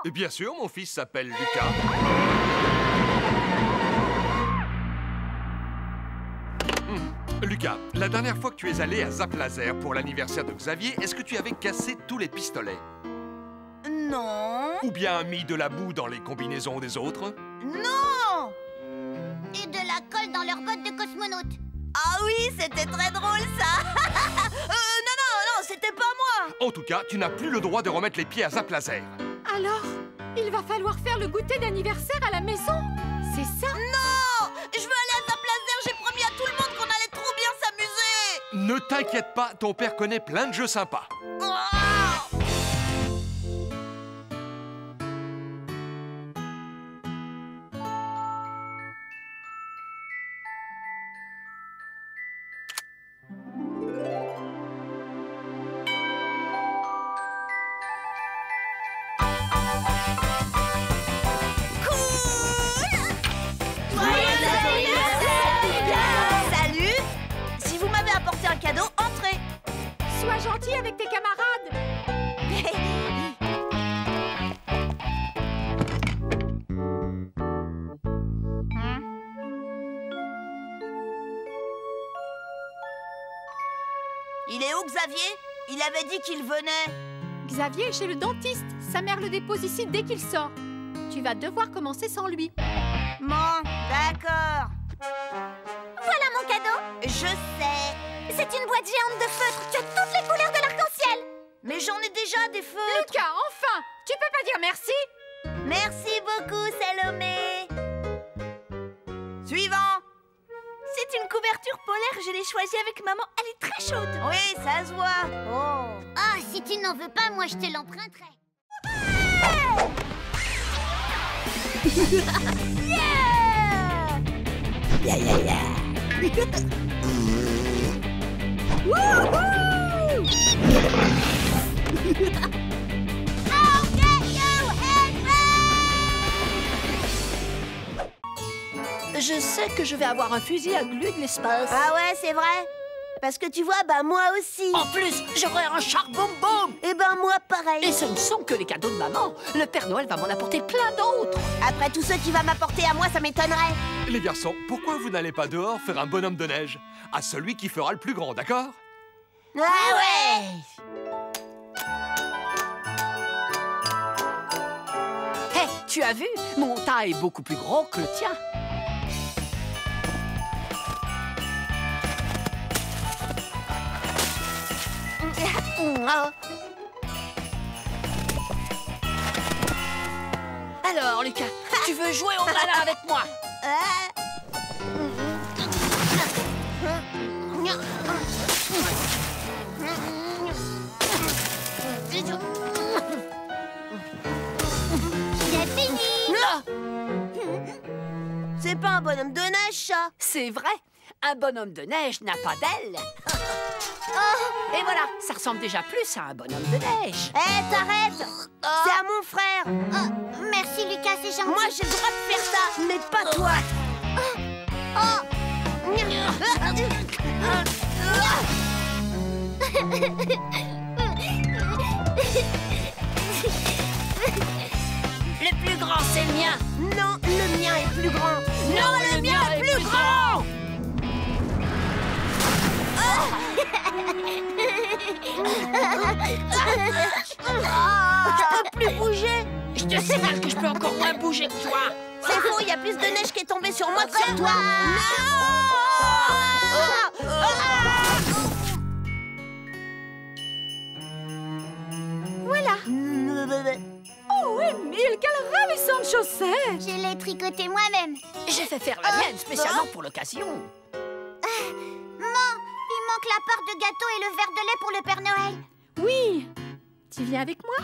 Speaker 6: Et bien sûr, mon fils s'appelle Lucas. Lucas, la dernière fois que tu es allé à Zap Laser pour l'anniversaire de Xavier, est-ce que tu avais cassé tous les pistolets?
Speaker 1: Non.
Speaker 6: Ou bien mis de la boue dans les combinaisons des autres?
Speaker 1: Non.
Speaker 2: Et de la colle dans leurs bottes de cosmonautes.
Speaker 1: Ah oui, c'était très drôle, ça. Non, c'était pas moi.
Speaker 6: En tout cas, tu n'as plus le droit de remettre les pieds à Zap Laser.
Speaker 8: Alors, il va falloir faire le goûter d'anniversaire à la maison. C'est ça?
Speaker 1: Non. Je veux aller à Zap Laser. J'ai promis à tout le monde qu'on allait trop bien s'amuser.
Speaker 6: Ne t'inquiète pas, ton père connaît plein de jeux sympas.
Speaker 1: Un cadeau, entrez.
Speaker 8: Sois gentil avec tes camarades.
Speaker 1: Il est où, Xavier? Il avait dit qu'il venait.
Speaker 8: Xavier est chez le dentiste. Sa mère le dépose ici dès qu'il sort. Tu vas devoir commencer sans lui.
Speaker 1: Bon, d'accord.
Speaker 2: Voilà mon cadeau.
Speaker 1: Je sais.
Speaker 2: C'est une boîte géante de feutres. Tu as toutes les couleurs de l'arc-en-ciel.
Speaker 1: Mais j'en ai déjà des feutres.
Speaker 8: Lucas, enfin! Tu peux pas dire merci?
Speaker 1: Merci beaucoup, Salomé. Suivant.
Speaker 12: C'est une couverture polaire, je l'ai choisie avec maman. Elle est très chaude.
Speaker 1: Oui, ça se voit.
Speaker 2: Oh. Ah, si tu n'en veux pas, moi je te l'emprunterai.
Speaker 10: Je sais que je vais avoir un fusil à glu de l'espace.
Speaker 12: Ah ouais, c'est vrai. Parce que tu vois, bah moi aussi.
Speaker 10: En plus, j'aurai un char-boum-boum.
Speaker 12: Et ben moi, pareil.
Speaker 10: Et ce ne sont que les cadeaux de maman. Le Père Noël va m'en apporter plein d'autres.
Speaker 12: Après tout ce qu'il va m'apporter à moi, ça m'étonnerait.
Speaker 6: Les garçons, pourquoi vous n'allez pas dehors faire un bonhomme de neige? À celui qui fera le plus grand, d'accord?
Speaker 12: Ah ouais.
Speaker 10: Hé, tu as vu? Mon tas est beaucoup plus gros que le tien. Alors, Lucas, tu veux jouer au malin avec moi?
Speaker 2: C'est fini.
Speaker 12: C'est pas un bonhomme de neige, ça.
Speaker 10: C'est vrai, un bonhomme de neige n'a pas d'ailes. Et voilà, ça ressemble déjà plus à un bonhomme de neige.
Speaker 12: Hé, t'arrêtes. C'est à mon frère.
Speaker 2: Merci Lucas, c'est gentil.
Speaker 12: Moi, j'ai le droit de faire ça, mais pas toi.
Speaker 10: Le plus grand, c'est le mien.
Speaker 12: Non, le mien est plus grand.
Speaker 10: Non, le mien est plus grand.
Speaker 12: Je peux plus bouger.
Speaker 10: Je te signale que je peux encore moins bouger que toi.
Speaker 12: C'est faux, il y a plus de neige qui est tombée sur moi que sur toi.
Speaker 8: Voilà. Oh, Émile, quelle ravissante chaussette.
Speaker 2: Je l'ai tricoté moi-même.
Speaker 5: J'ai fait faire la mienne spécialement pour l'occasion.
Speaker 2: Maman, il manque la part de gâteau et le verre de lait pour le Père Noël.
Speaker 8: Oui. Tu viens avec moi?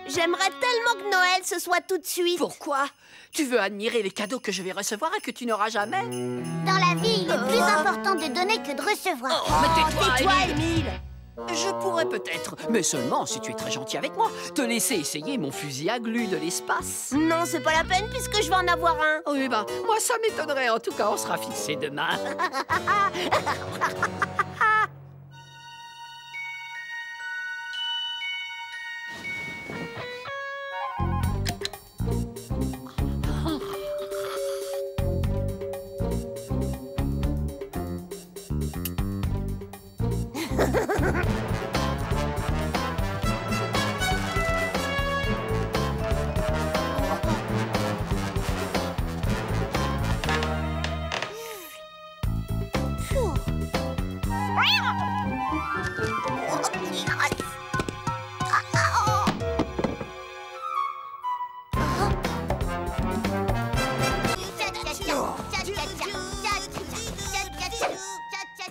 Speaker 12: J'aimerais tellement que Noël ce soit tout de suite.
Speaker 5: Pourquoi? Tu veux admirer les cadeaux que je vais recevoir et que tu n'auras jamais?
Speaker 2: Dans la vie, il est plus important de donner que de recevoir.
Speaker 5: Mais tais-toi,
Speaker 1: Émile.
Speaker 5: Je pourrais peut-être, mais seulement si tu es très gentil avec moi, te laisser essayer mon fusil à glu de l'espace.
Speaker 12: Non, c'est pas la peine puisque je vais en avoir un.
Speaker 5: Oui, bah, moi ça m'étonnerait. En tout cas, on sera fixés demain.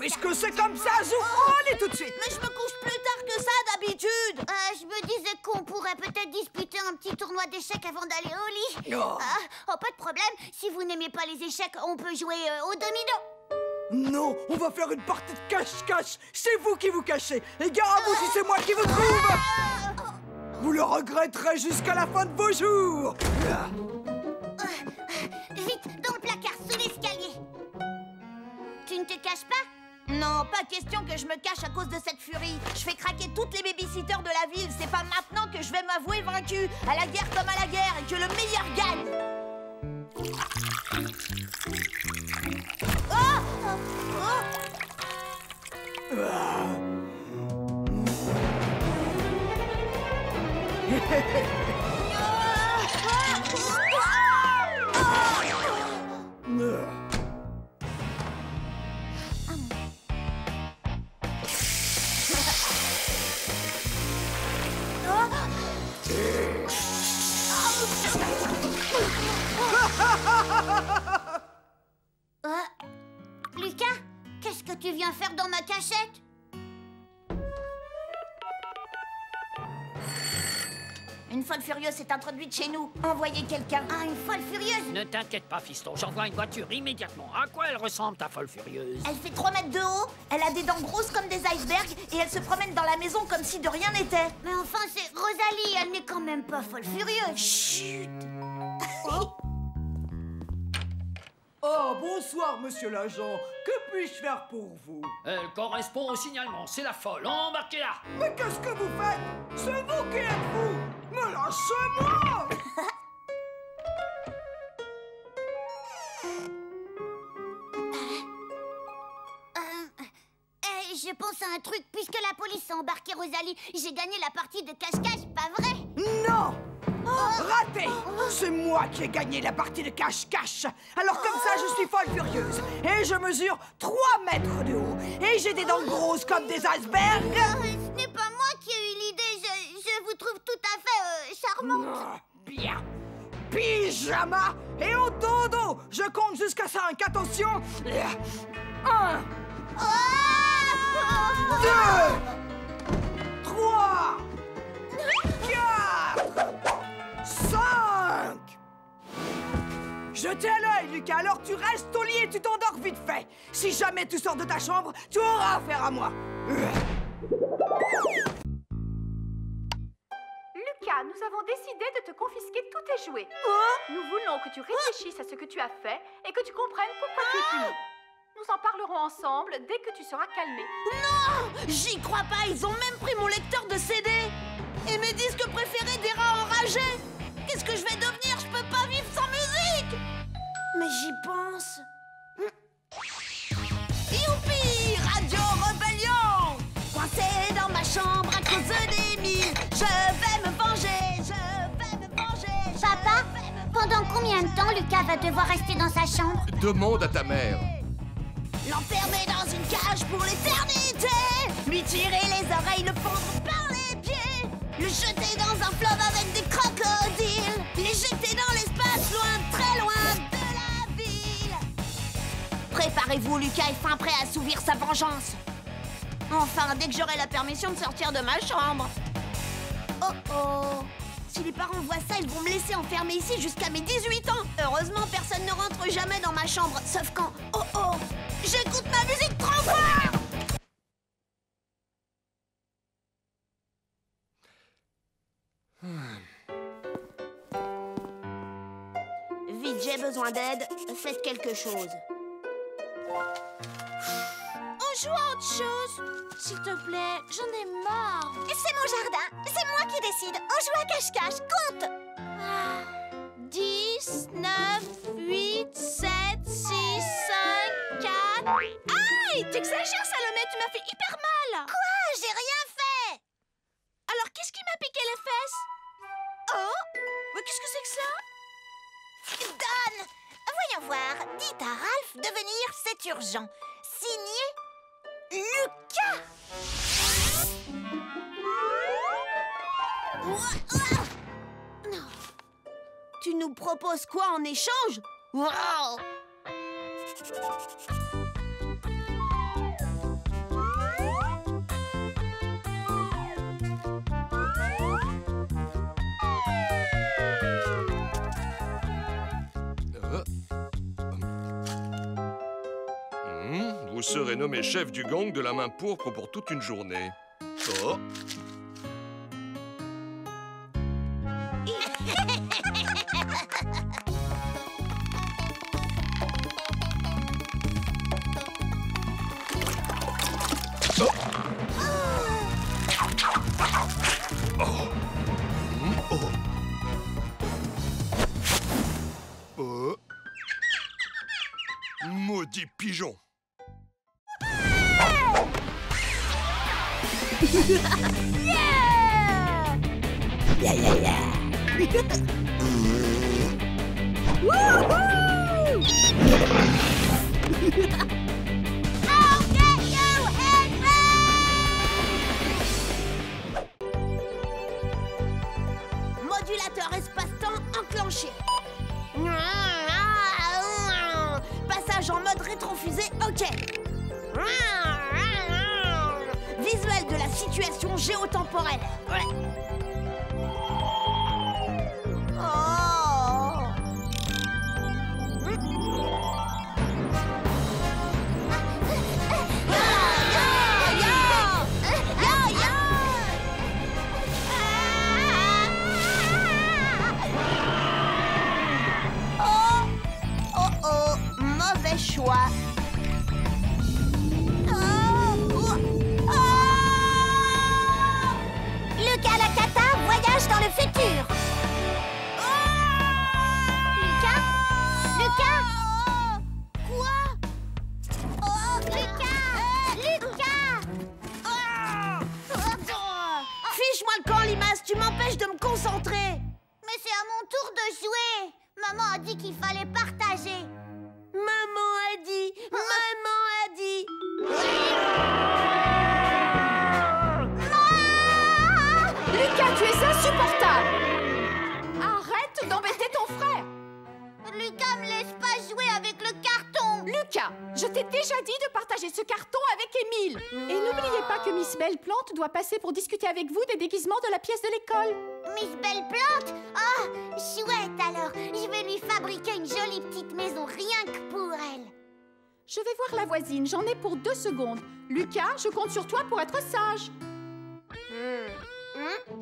Speaker 9: Puisque c'est comme ça, Zou, allez tout de suite.
Speaker 1: Mais je me couche plus tard que ça d'habitude.
Speaker 2: Je me disais qu'on pourrait peut-être disputer un petit tournoi d'échecs avant d'aller au lit.
Speaker 9: Oh.
Speaker 2: Pas de problème. Si vous n'aimez pas les échecs, on peut jouer au domino.
Speaker 9: Non, on va faire une partie de cache-cache. C'est vous qui vous cachez. Et gare à vous si c'est moi qui vous trouve. Vous le regretterez jusqu'à la fin de vos jours.
Speaker 2: Vite, dans le placard, sous l'escalier. Tu ne te caches pas?
Speaker 1: Non, pas question que je me cache à cause de cette furie. Je fais craquer toutes les babysitters de la ville. C'est pas maintenant que je vais m'avouer vaincu. À la guerre comme à la guerre, et que le meilleur gagne.
Speaker 2: Lucas, qu'est-ce que tu viens faire dans ma cachette?
Speaker 1: Une folle furieuse s'est introduite chez nous. Envoyez quelqu'un.
Speaker 2: Ah, une folle furieuse?
Speaker 5: Ne t'inquiète pas, fiston, j'envoie une voiture immédiatement. À quoi elle ressemble, ta folle furieuse?
Speaker 1: Elle fait 3 mètres de haut, elle a des dents grosses comme des icebergs et elle se promène dans la maison comme si de rien n'était.
Speaker 2: Mais enfin, c'est Rosalie, elle n'est quand même pas folle furieuse.
Speaker 1: Chut.
Speaker 9: Oh, bonsoir, monsieur l'agent. Que puis-je faire pour vous?
Speaker 3: Elle correspond au signalement, c'est la folle, embarquez-la.
Speaker 9: Mais qu'est-ce que vous faites? C'est vous qui êtes fou. Me lâchez-moi.
Speaker 2: Je pense à un truc, puisque la police a embarqué Rosalie, j'ai gagné la partie de cache-cache, pas vrai?
Speaker 9: Non. Raté. C'est moi qui ai gagné la partie de cache-cache. Alors comme ça, je suis folle furieuse. Et je mesure 3 mètres de haut. Et j'ai des dents grosses comme des icebergs.
Speaker 2: Ce n'est pas moi qui ai eu l'idée, je vous trouve tout à fait charmante.
Speaker 9: Bien. Pyjama et au dodo. Je compte jusqu'à 5. Attention. 1, 2, 3, 4, 5. Je tiens l'œil, Lucas, alors tu restes au lit et tu t'endors vite fait. Si jamais tu sors de ta chambre, tu auras affaire à moi.
Speaker 8: Lucas, nous avons décidé de te confisquer tous tes jouets. Nous voulons que tu réfléchisses à ce que tu as fait et que tu comprennes pourquoi tu es puni. Nous en parlerons ensemble dès que tu seras calmé.
Speaker 1: Non! J'y crois pas, ils ont même pris mon lecteur de CD. Et mes disques préférés des rats enragés. Qu'est-ce que je vais devenir? Je peux pas vivre sans musique. Mais j'y pense. Youpi! Radio Rebellion! Coincé dans ma chambre à cause d'Émile. Je vais me venger,
Speaker 2: Papa, pendant combien de temps Lucas va devoir rester dans sa chambre?
Speaker 6: Demande à ta mère.
Speaker 1: L'enfermer dans une cage pour l'éternité. Lui tirer les oreilles, le pendre par les pieds. Le jeter dans un fleuve avec des crocodiles. L'éjecter dans l'espace loin de
Speaker 2: Préparez-vous, Lucas est fin prêt à assouvir sa vengeance. Enfin, dès que j'aurai la permission de sortir de ma chambre. Oh oh! Si les parents voient ça, ils vont me laisser enfermer ici jusqu'à mes 18 ans. Heureusement, personne ne rentre jamais dans ma chambre, sauf quand... Oh oh! J'écoute ma musique trop fort! Vite, j'ai besoin d'aide. Faites quelque chose.
Speaker 12: On joue à autre chose. S'il te plaît, j'en ai marre.
Speaker 2: C'est mon jardin. C'est moi qui décide. On joue à cache-cache. Compte!
Speaker 12: 10, 9, 8, 7, 6, 5, 4... Aïe! T'exagères, Salomé, tu m'as fait hyper mal.
Speaker 2: Quoi? J'ai rien fait!
Speaker 12: Alors, qu'est-ce qui m'a piqué les fesses? Oh! Mais qu'est-ce que c'est que ça?
Speaker 2: Donne! Voyons voir. Dites à Ralph de venir, c'est urgent. Signé Lucas! Non. Tu nous proposes quoi en échange? Wow!
Speaker 6: Vous serez nommé chef du gang de la main pourpre pour toute une journée. Oh. Maudit pigeon.
Speaker 2: Modulateur espace-temps enclenché. Passage en mode rétrofusée, ok. Visuel de la situation géotemporelle. Ouais. Oh. Mauvais choix. Lucas la Cata voyage dans le futur. Lucas? Lucas? Quoi? Lucas! Lucas! Fiche-moi le camp, Limace, tu m'empêches de me concentrer. Mais c'est à mon tour de jouer. Maman a dit qu'il fallait partager. Maman a dit.
Speaker 8: Lucas, tu es insupportable! Arrête d'embêter ton frère!
Speaker 2: Lucas me laisse pas jouer avec le carton.
Speaker 8: Lucas, je t'ai déjà dit de partager ce carton avec Émile. Et n'oubliez pas que Miss Belle-Plante doit passer pour discuter avec vous des déguisements de la pièce de l'école.
Speaker 2: Miss Belle-Plante? Ah, chouette alors. Je vais lui fabriquer une jolie petite maison rien que pour elle.
Speaker 8: Je vais voir la voisine, j'en ai pour 2 secondes. Lucas, je compte sur toi pour être sage.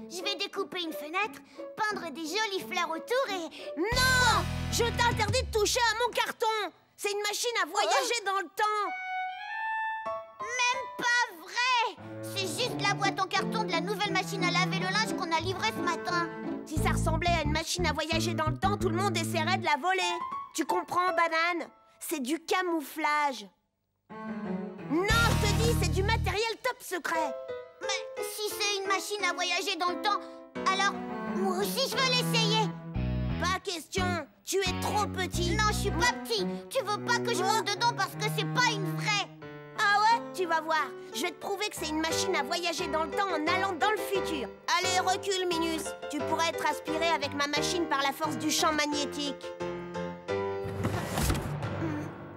Speaker 2: Je vais découper une fenêtre, peindre des jolies fleurs autour et... Non! Je t'interdis de toucher à mon carton! C'est une machine à voyager dans le temps! Même pas vrai! C'est juste la boîte en carton de la nouvelle machine à laver le linge qu'on a livrée ce matin. Si ça ressemblait à une machine à voyager dans le temps, tout le monde essaierait de la voler. Tu comprends, banane? C'est du camouflage. Non, je te dis, c'est du matériel top secret. Mais si c'est une machine à voyager dans le temps, alors moi aussi je veux l'essayer. Pas question, tu es trop petit. Non, je suis pas petit. Tu veux pas que je monte dedans parce que c'est pas une vraie. Ah ouais? Tu vas voir. Je vais te prouver que c'est une machine à voyager dans le temps en allant dans le futur. Allez, recule, Minus. Tu pourrais être aspiré avec ma machine par la force du champ magnétique.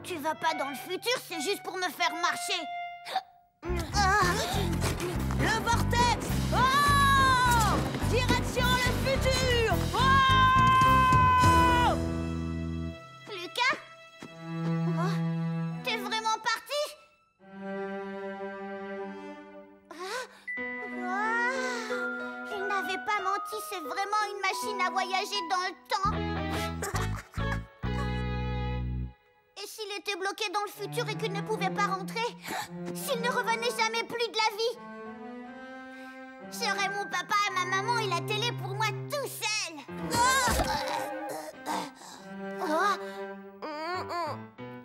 Speaker 2: Tu va pas dans le futur, c'est juste pour me faire marcher.
Speaker 1: Le vortex! Oh! Direction le futur! Oh!
Speaker 2: Lucas? Oh, t'es vraiment parti? Je n'avais pas menti, c'est vraiment une machine à voyager dans le temps. Et s'il était bloqué dans le futur et qu'il ne pouvait pas rentrer? S'il ne revenait jamais plus de la vie? J'aurais mon papa, ma maman et la télé pour moi tout seul.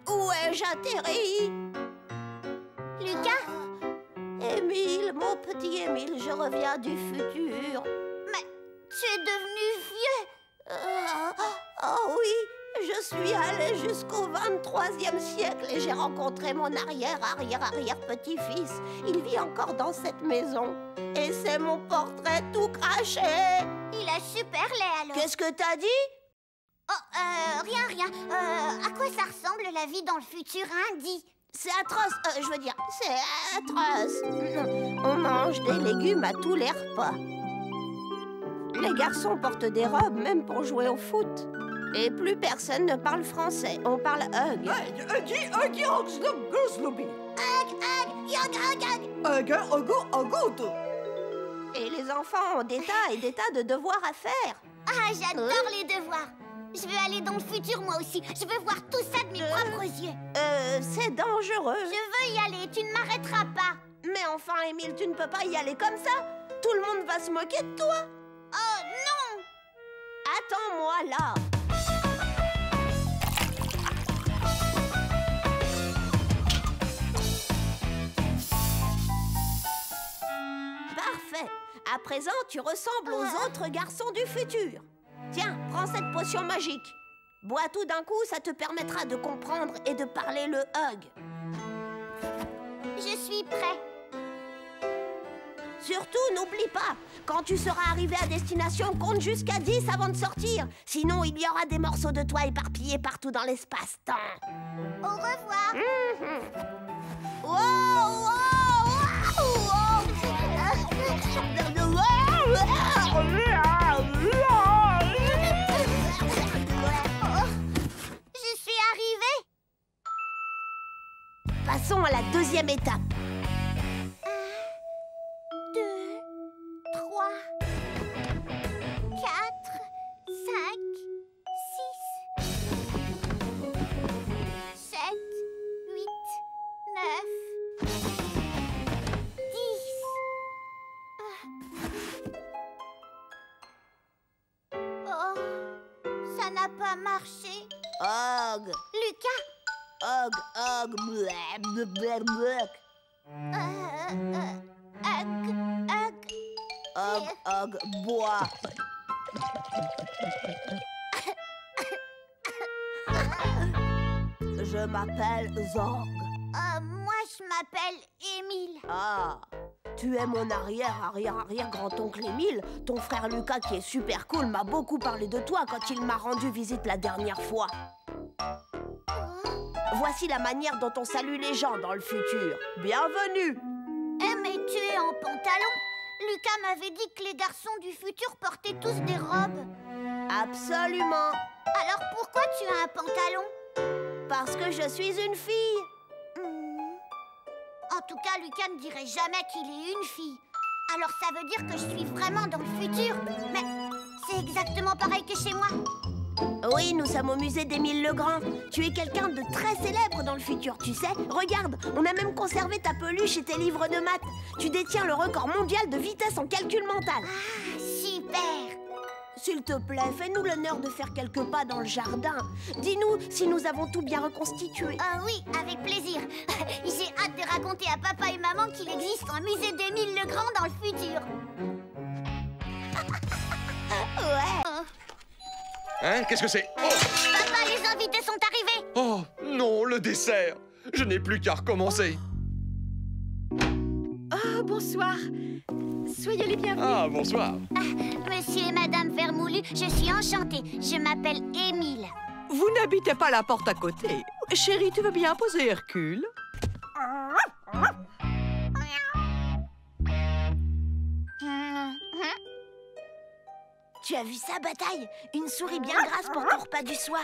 Speaker 10: Où ai-je atterri?
Speaker 2: Lucas?
Speaker 10: Émile, mon petit Émile, je reviens du futur.
Speaker 2: Mais tu es devenu vieux.
Speaker 10: Oh oui, je suis allée jusqu'au 23e siècle et j'ai rencontré mon arrière-arrière-arrière-petit-fils. Il vit encore dans cette maison. Et c'est mon portrait tout craché.
Speaker 2: Il a super laid alors.
Speaker 10: Qu'est-ce que t'as dit?
Speaker 2: Oh, rien. À quoi ça ressemble la vie dans le futur, hein, dis?
Speaker 10: C'est atroce, je veux dire, c'est atroce. On mange des légumes à tous les repas. Les garçons portent des robes, même pour jouer au foot. Et plus personne ne parle français, on parle hug. Et les enfants ont des tas et des tas de devoirs à faire.
Speaker 2: Ah, j'adore les devoirs. Je veux aller dans le futur, moi aussi. Je veux voir tout ça de mes propres yeux.
Speaker 10: C'est dangereux.
Speaker 2: Je veux y aller, tu ne m'arrêteras pas.
Speaker 10: Mais enfin, Émile, tu ne peux pas y aller comme ça. Tout le monde va se moquer de toi.
Speaker 2: Oh non!
Speaker 10: Attends-moi là. Parfait. À présent, tu ressembles aux autres garçons du futur. Tiens, prends cette potion magique. Bois tout d'un coup, ça te permettra de comprendre et de parler le hug.
Speaker 2: Je suis prêt.
Speaker 10: Surtout, n'oublie pas, quand tu seras arrivé à destination, compte jusqu'à 10 avant de sortir. Sinon, il y aura des morceaux de toi éparpillés partout dans l'espace-temps.
Speaker 2: Au revoir. Je suis arrivée.
Speaker 10: Passons à la deuxième étape.
Speaker 2: 2, 3, 4, 5, 6, 7, 8, 9, 10. Oh, ça n'a pas marché.
Speaker 10: Hug.
Speaker 2: Lucas?
Speaker 10: Hug, hug, bleh, bleh, bleh, bleh. Hug, hug, bois. Je m'appelle Zorg.
Speaker 2: Moi, je m'appelle Émile.
Speaker 10: Ah, tu es mon arrière-arrière-arrière-grand-oncle Émile. Ton frère Lucas, qui est super cool, m'a beaucoup parlé de toi quand il m'a rendu visite la dernière fois. Voici la manière dont on salue les gens dans le futur. Bienvenue.
Speaker 2: Mais tu es en pantalon. Lucas m'avait dit que les garçons du futur portaient tous des robes.
Speaker 10: Absolument.
Speaker 2: Alors pourquoi tu as un pantalon?
Speaker 10: Parce que je suis une fille.
Speaker 2: En tout cas, Lucas ne dirait jamais qu'il est une fille. Alors ça veut dire que je suis vraiment dans le futur. Mais c'est exactement pareil que chez moi.
Speaker 10: Oui, nous sommes au musée d'Émile Legrand. Tu es quelqu'un de très célèbre dans le futur, tu sais. Regarde, on a même conservé ta peluche et tes livres de maths. Tu détiens le record mondial de vitesse en calcul mental.
Speaker 2: Ah, super!
Speaker 10: S'il te plaît, fais-nous l'honneur de faire quelques pas dans le jardin. Dis-nous si nous avons tout bien reconstitué.
Speaker 2: Oui, avec plaisir. J'ai hâte de raconter à papa et maman qu'il existe un musée d'Émile Legrand dans le futur.
Speaker 10: Ouais.
Speaker 6: Hein? Qu'est-ce que c'est? Oh!
Speaker 2: Papa, les invités sont arrivés!
Speaker 6: Oh, non, le dessert! Je n'ai plus qu'à recommencer.
Speaker 8: Oh, bonsoir. Soyez les bienvenus.
Speaker 6: Ah, bonsoir.
Speaker 2: Monsieur et Madame Vermoulu, je suis enchantée. Je m'appelle Émile.
Speaker 9: Vous n'habitez pas la porte à côté. Chérie, tu veux bien poser Hercule?
Speaker 1: Tu as vu ça, Bataille? Une souris bien grasse pour ton repas du soir.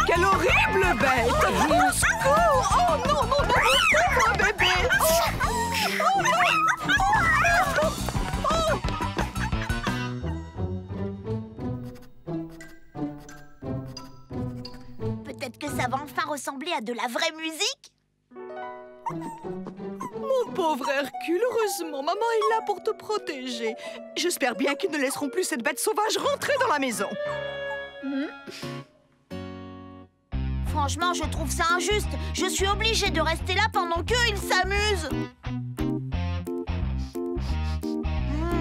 Speaker 9: Quelle horrible bête! Au secours! Oh non, non, non, mon pauvre bébé!
Speaker 1: Peut-être que ça va enfin ressembler à de la vraie musique?
Speaker 9: Mon pauvre Hercule, heureusement, maman est là pour te protéger. J'espère bien qu'ils ne laisseront plus cette bête sauvage rentrer dans la maison.
Speaker 1: Franchement, je trouve ça injuste. Je suis obligée de rester là pendant qu'eux, ils s'amusent.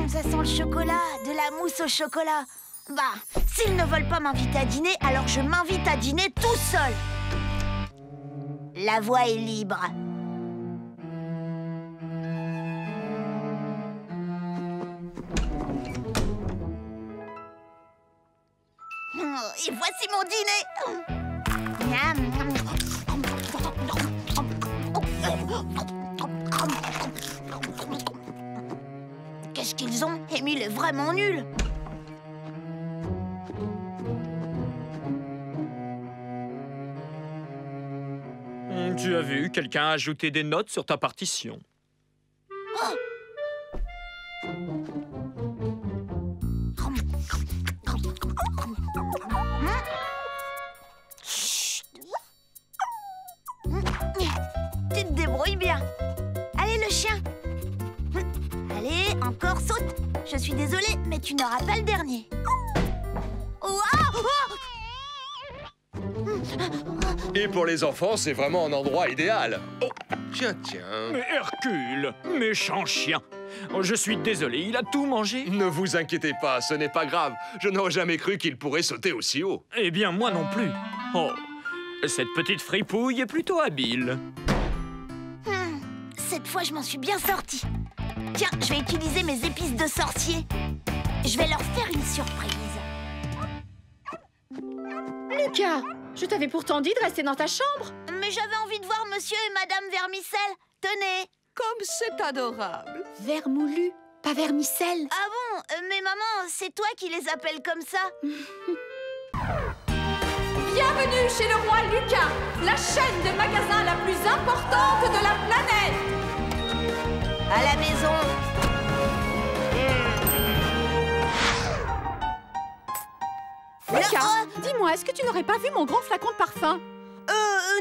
Speaker 1: Ça sent le chocolat, de la mousse au chocolat. Bah, s'ils ne veulent pas m'inviter à dîner, alors je m'invite à dîner tout seul. La voie est libre. Et voici mon dîner. Qu'est-ce qu'ils ont? Émile est vraiment nul.
Speaker 3: Tu as vu, quelqu'un a ajouté des notes sur ta partition.
Speaker 1: Tu te débrouilles bien. Allez, le chien. Allez, encore saute. Je suis désolée, mais tu n'auras pas le dernier.
Speaker 6: Et pour les enfants, c'est vraiment un endroit idéal. Tiens, tiens.
Speaker 3: Mais Hercule, méchant chien. Oh, je suis désolé, il a tout mangé.
Speaker 6: Ne vous inquiétez pas, ce n'est pas grave. Je n'aurais jamais cru qu'il pourrait sauter aussi haut.
Speaker 3: Eh bien, moi non plus. Oh, cette petite fripouille est plutôt habile.
Speaker 1: Cette fois, je m'en suis bien sortie. Tiens, je vais utiliser mes épices de sorcier. Je vais leur faire une surprise.
Speaker 8: Lucas, je t'avais pourtant dit de rester dans ta chambre.
Speaker 1: Mais j'avais envie de voir monsieur et madame Vermicelle. Tenez.
Speaker 9: Comme c'est adorable.
Speaker 8: Vermoulu, pas vermicelle.
Speaker 1: Ah bon? Mais maman, c'est toi qui les appelles comme ça?
Speaker 8: Bienvenue chez le roi Lucas, la chaîne de magasins la plus importante de la planète.
Speaker 1: À la maison.
Speaker 8: Lucas, dis-moi, est-ce que tu n'aurais pas vu mon grand flacon de parfum?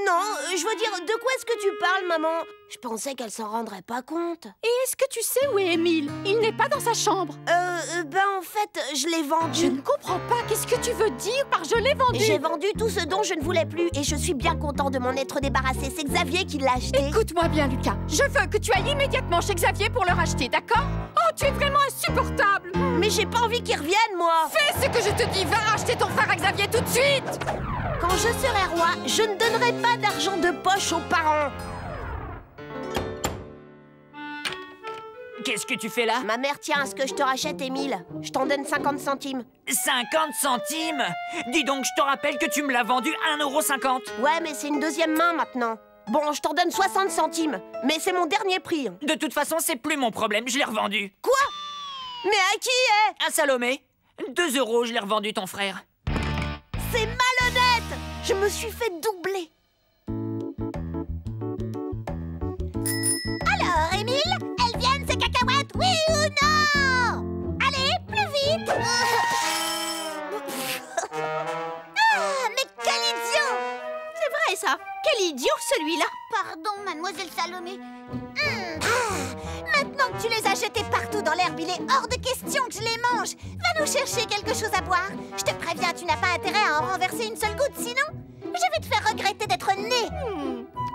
Speaker 10: Non, je veux dire, de quoi est-ce que tu parles, maman? Je pensais qu'elle s'en rendrait pas compte.
Speaker 8: Et est-ce que tu sais où est Émile? Il n'est pas dans sa chambre.
Speaker 10: Ben en fait, je l'ai vendu.
Speaker 8: Je ne comprends pas, qu'est-ce que tu veux dire par je l'ai vendu?
Speaker 10: J'ai vendu tout ce dont je ne voulais plus et je suis bien content de m'en être débarrassé. C'est Xavier qui l'a acheté.
Speaker 8: Écoute-moi bien, Lucas. Je veux que tu ailles immédiatement chez Xavier pour le racheter, d'accord? Oh, tu es vraiment insupportable!
Speaker 10: Mais j'ai pas envie qu'il revienne, moi!
Speaker 8: Fais ce que je te dis, va racheter ton frère à Xavier tout de suite!
Speaker 10: Quand je serai roi, je ne donnerai pas d'argent de poche aux parents.
Speaker 7: Qu'est-ce que tu fais là?
Speaker 10: Ma mère tient à ce que je te rachète, Émile. Je t'en donne 50 centimes.
Speaker 7: 50 centimes? Dis donc, je te rappelle que tu me l'as vendu à 1,50 €.
Speaker 10: Ouais, mais c'est une deuxième main maintenant. Bon, je t'en donne 60 centimes, mais c'est mon dernier prix.
Speaker 7: De toute façon, c'est plus mon problème, je l'ai revendu.
Speaker 10: Quoi? Mais à qui est?
Speaker 7: À Salomé. 2 €, je l'ai revendu ton frère.
Speaker 10: C'est malhonnête! Je me suis fait doubler. Alors, Émile, elles viennent ces cacahuètes, oui ou non? Allez, plus vite! Mais quel idiot!
Speaker 12: C'est vrai, ça. Quel idiot, celui-là.
Speaker 2: Pardon, mademoiselle Salomé. Maintenant que tu les as jetés partout dans l'herbe, il est hors de question que je les mange. Va nous chercher quelque chose à boire. Je te préviens, tu n'as pas intérêt à en renverser une seule goutte, sinon je vais te faire regretter d'être né.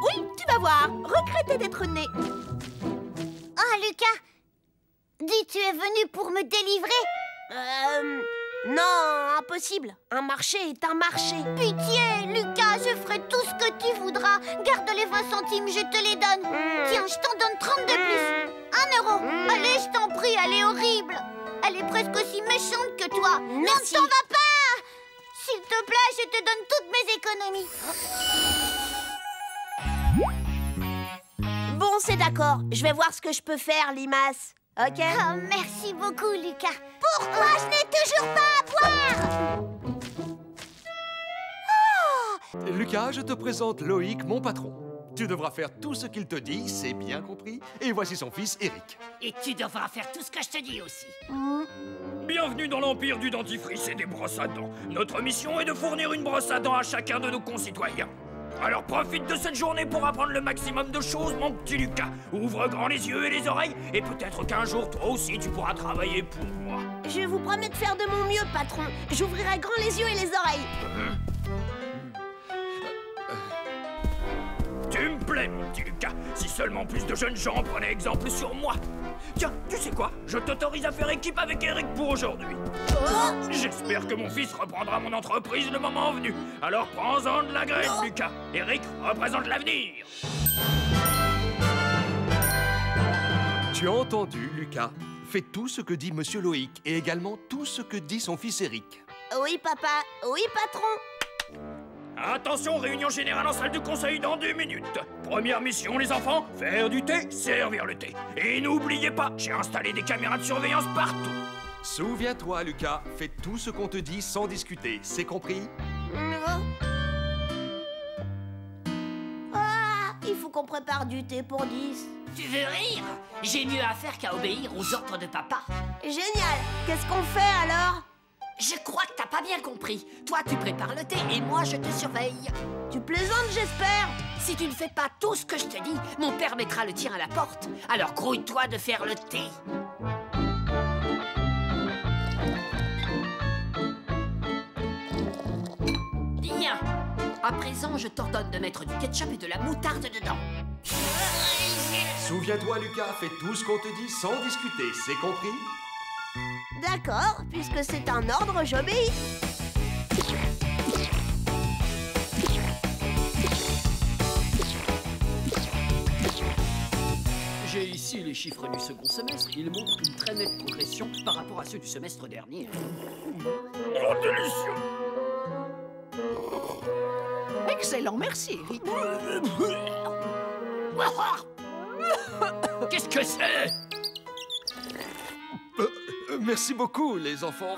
Speaker 12: Oui, tu vas voir. Regretter d'être né.
Speaker 2: Oh, Lucas, dis, tu es venu pour me délivrer?
Speaker 10: Non, impossible. Un marché est un marché.
Speaker 2: Pitié, Lucas, je ferai tout ce que tu voudras. Garde les 20 centimes, je te les donne. Tiens, je t'en donne 30 de plus. 1 €. Allez, je t'en prie, elle est horrible. Elle est presque aussi méchante que toi.
Speaker 1: Merci.
Speaker 2: Ne t'en va pas. S'il te plaît, je te donne toutes mes économies.
Speaker 1: Bon, c'est d'accord. Je vais voir ce que je peux faire, Limace. Ok?
Speaker 2: Oh, merci beaucoup, Lucas. Pourquoi je n'ai toujours pas à boire?
Speaker 6: Lucas, je te présente Loïc, mon patron. Tu devras faire tout ce qu'il te dit, c'est bien compris. Et voici son fils, Eric.
Speaker 5: Et tu devras faire tout ce que je te dis aussi.
Speaker 3: Bienvenue dans l'empire du dentifrice et des brosses à dents. Notre mission est de fournir une brosse à dents à chacun de nos concitoyens. Alors profite de cette journée pour apprendre le maximum de choses, mon petit Lucas. Ouvre grand les yeux et les oreilles, et peut-être qu'un jour, toi aussi, tu pourras travailler pour moi.
Speaker 1: Je vous promets de faire de mon mieux, patron. J'ouvrirai grand les yeux et les oreilles.
Speaker 3: Tu me plais, mon petit Lucas. Si seulement plus de jeunes gens prenaient exemple sur moi. Tiens, tu sais quoi? Je t'autorise à faire équipe avec Eric pour aujourd'hui. J'espère que mon fils reprendra mon entreprise le moment venu. Alors prends-en de la graine, Lucas. Eric représente l'avenir.
Speaker 6: Tu as entendu, Lucas? Fais tout ce que dit Monsieur Loïc et également tout ce que dit son fils Eric.
Speaker 1: Oui, papa. Oui, patron.
Speaker 3: Attention, réunion générale en salle de conseil dans 2 minutes. Première mission, les enfants, faire du thé, servir le thé. Et n'oubliez pas, j'ai installé des caméras de surveillance partout.
Speaker 6: Souviens-toi, Lucas, fais tout ce qu'on te dit sans discuter, c'est compris?
Speaker 1: Ah, il faut qu'on prépare du thé pour 10.
Speaker 5: Tu veux rire? J'ai mieux à faire qu'à obéir aux ordres de papa.
Speaker 1: Génial. Qu'est-ce qu'on fait alors?
Speaker 5: Je crois que t'as pas bien compris. Toi, tu prépares le thé et moi, je te surveille.
Speaker 1: Tu plaisantes, j'espère.
Speaker 5: Si tu ne fais pas tout ce que je te dis, mon père mettra le tien à la porte. Alors grouille-toi de faire le thé. Bien. À présent, je t'ordonne de mettre du ketchup et de la moutarde dedans.
Speaker 6: Souviens-toi, Lucas, fais tout ce qu'on te dit sans discuter, c'est compris?
Speaker 1: D'accord, puisque c'est un ordre, j'obéis.
Speaker 5: J'ai ici les chiffres du second semestre. Ils montrent une très nette progression par rapport à ceux du semestre dernier.
Speaker 3: Oh, délicieux!
Speaker 9: Excellent, merci, Eric.
Speaker 3: Qu'est-ce que c'est?
Speaker 6: Merci beaucoup, les enfants.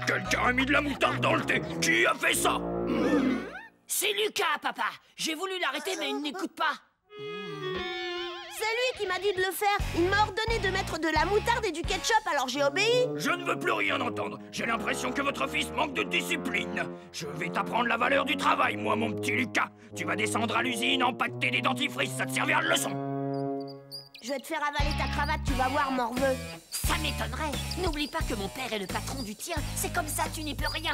Speaker 3: Quelqu'un a mis de la moutarde dans le thé. Qui a fait ça?
Speaker 5: C'est Lucas, papa. J'ai voulu l'arrêter, mais il n'écoute pas.
Speaker 1: C'est lui qui m'a dit de le faire. Il m'a ordonné de mettre de la moutarde et du ketchup, alors j'ai obéi.
Speaker 3: Je ne veux plus rien entendre. J'ai l'impression que votre fils manque de discipline. Je vais t'apprendre la valeur du travail, moi, mon petit Lucas. Tu vas descendre à l'usine, empaqueter des dentifrices, ça te servira de leçon.
Speaker 1: Je vais te faire avaler ta cravate, tu vas voir, morveux.
Speaker 5: Ça m'étonnerait. N'oublie pas que mon père est le patron du tien. C'est comme ça, tu n'y peux rien.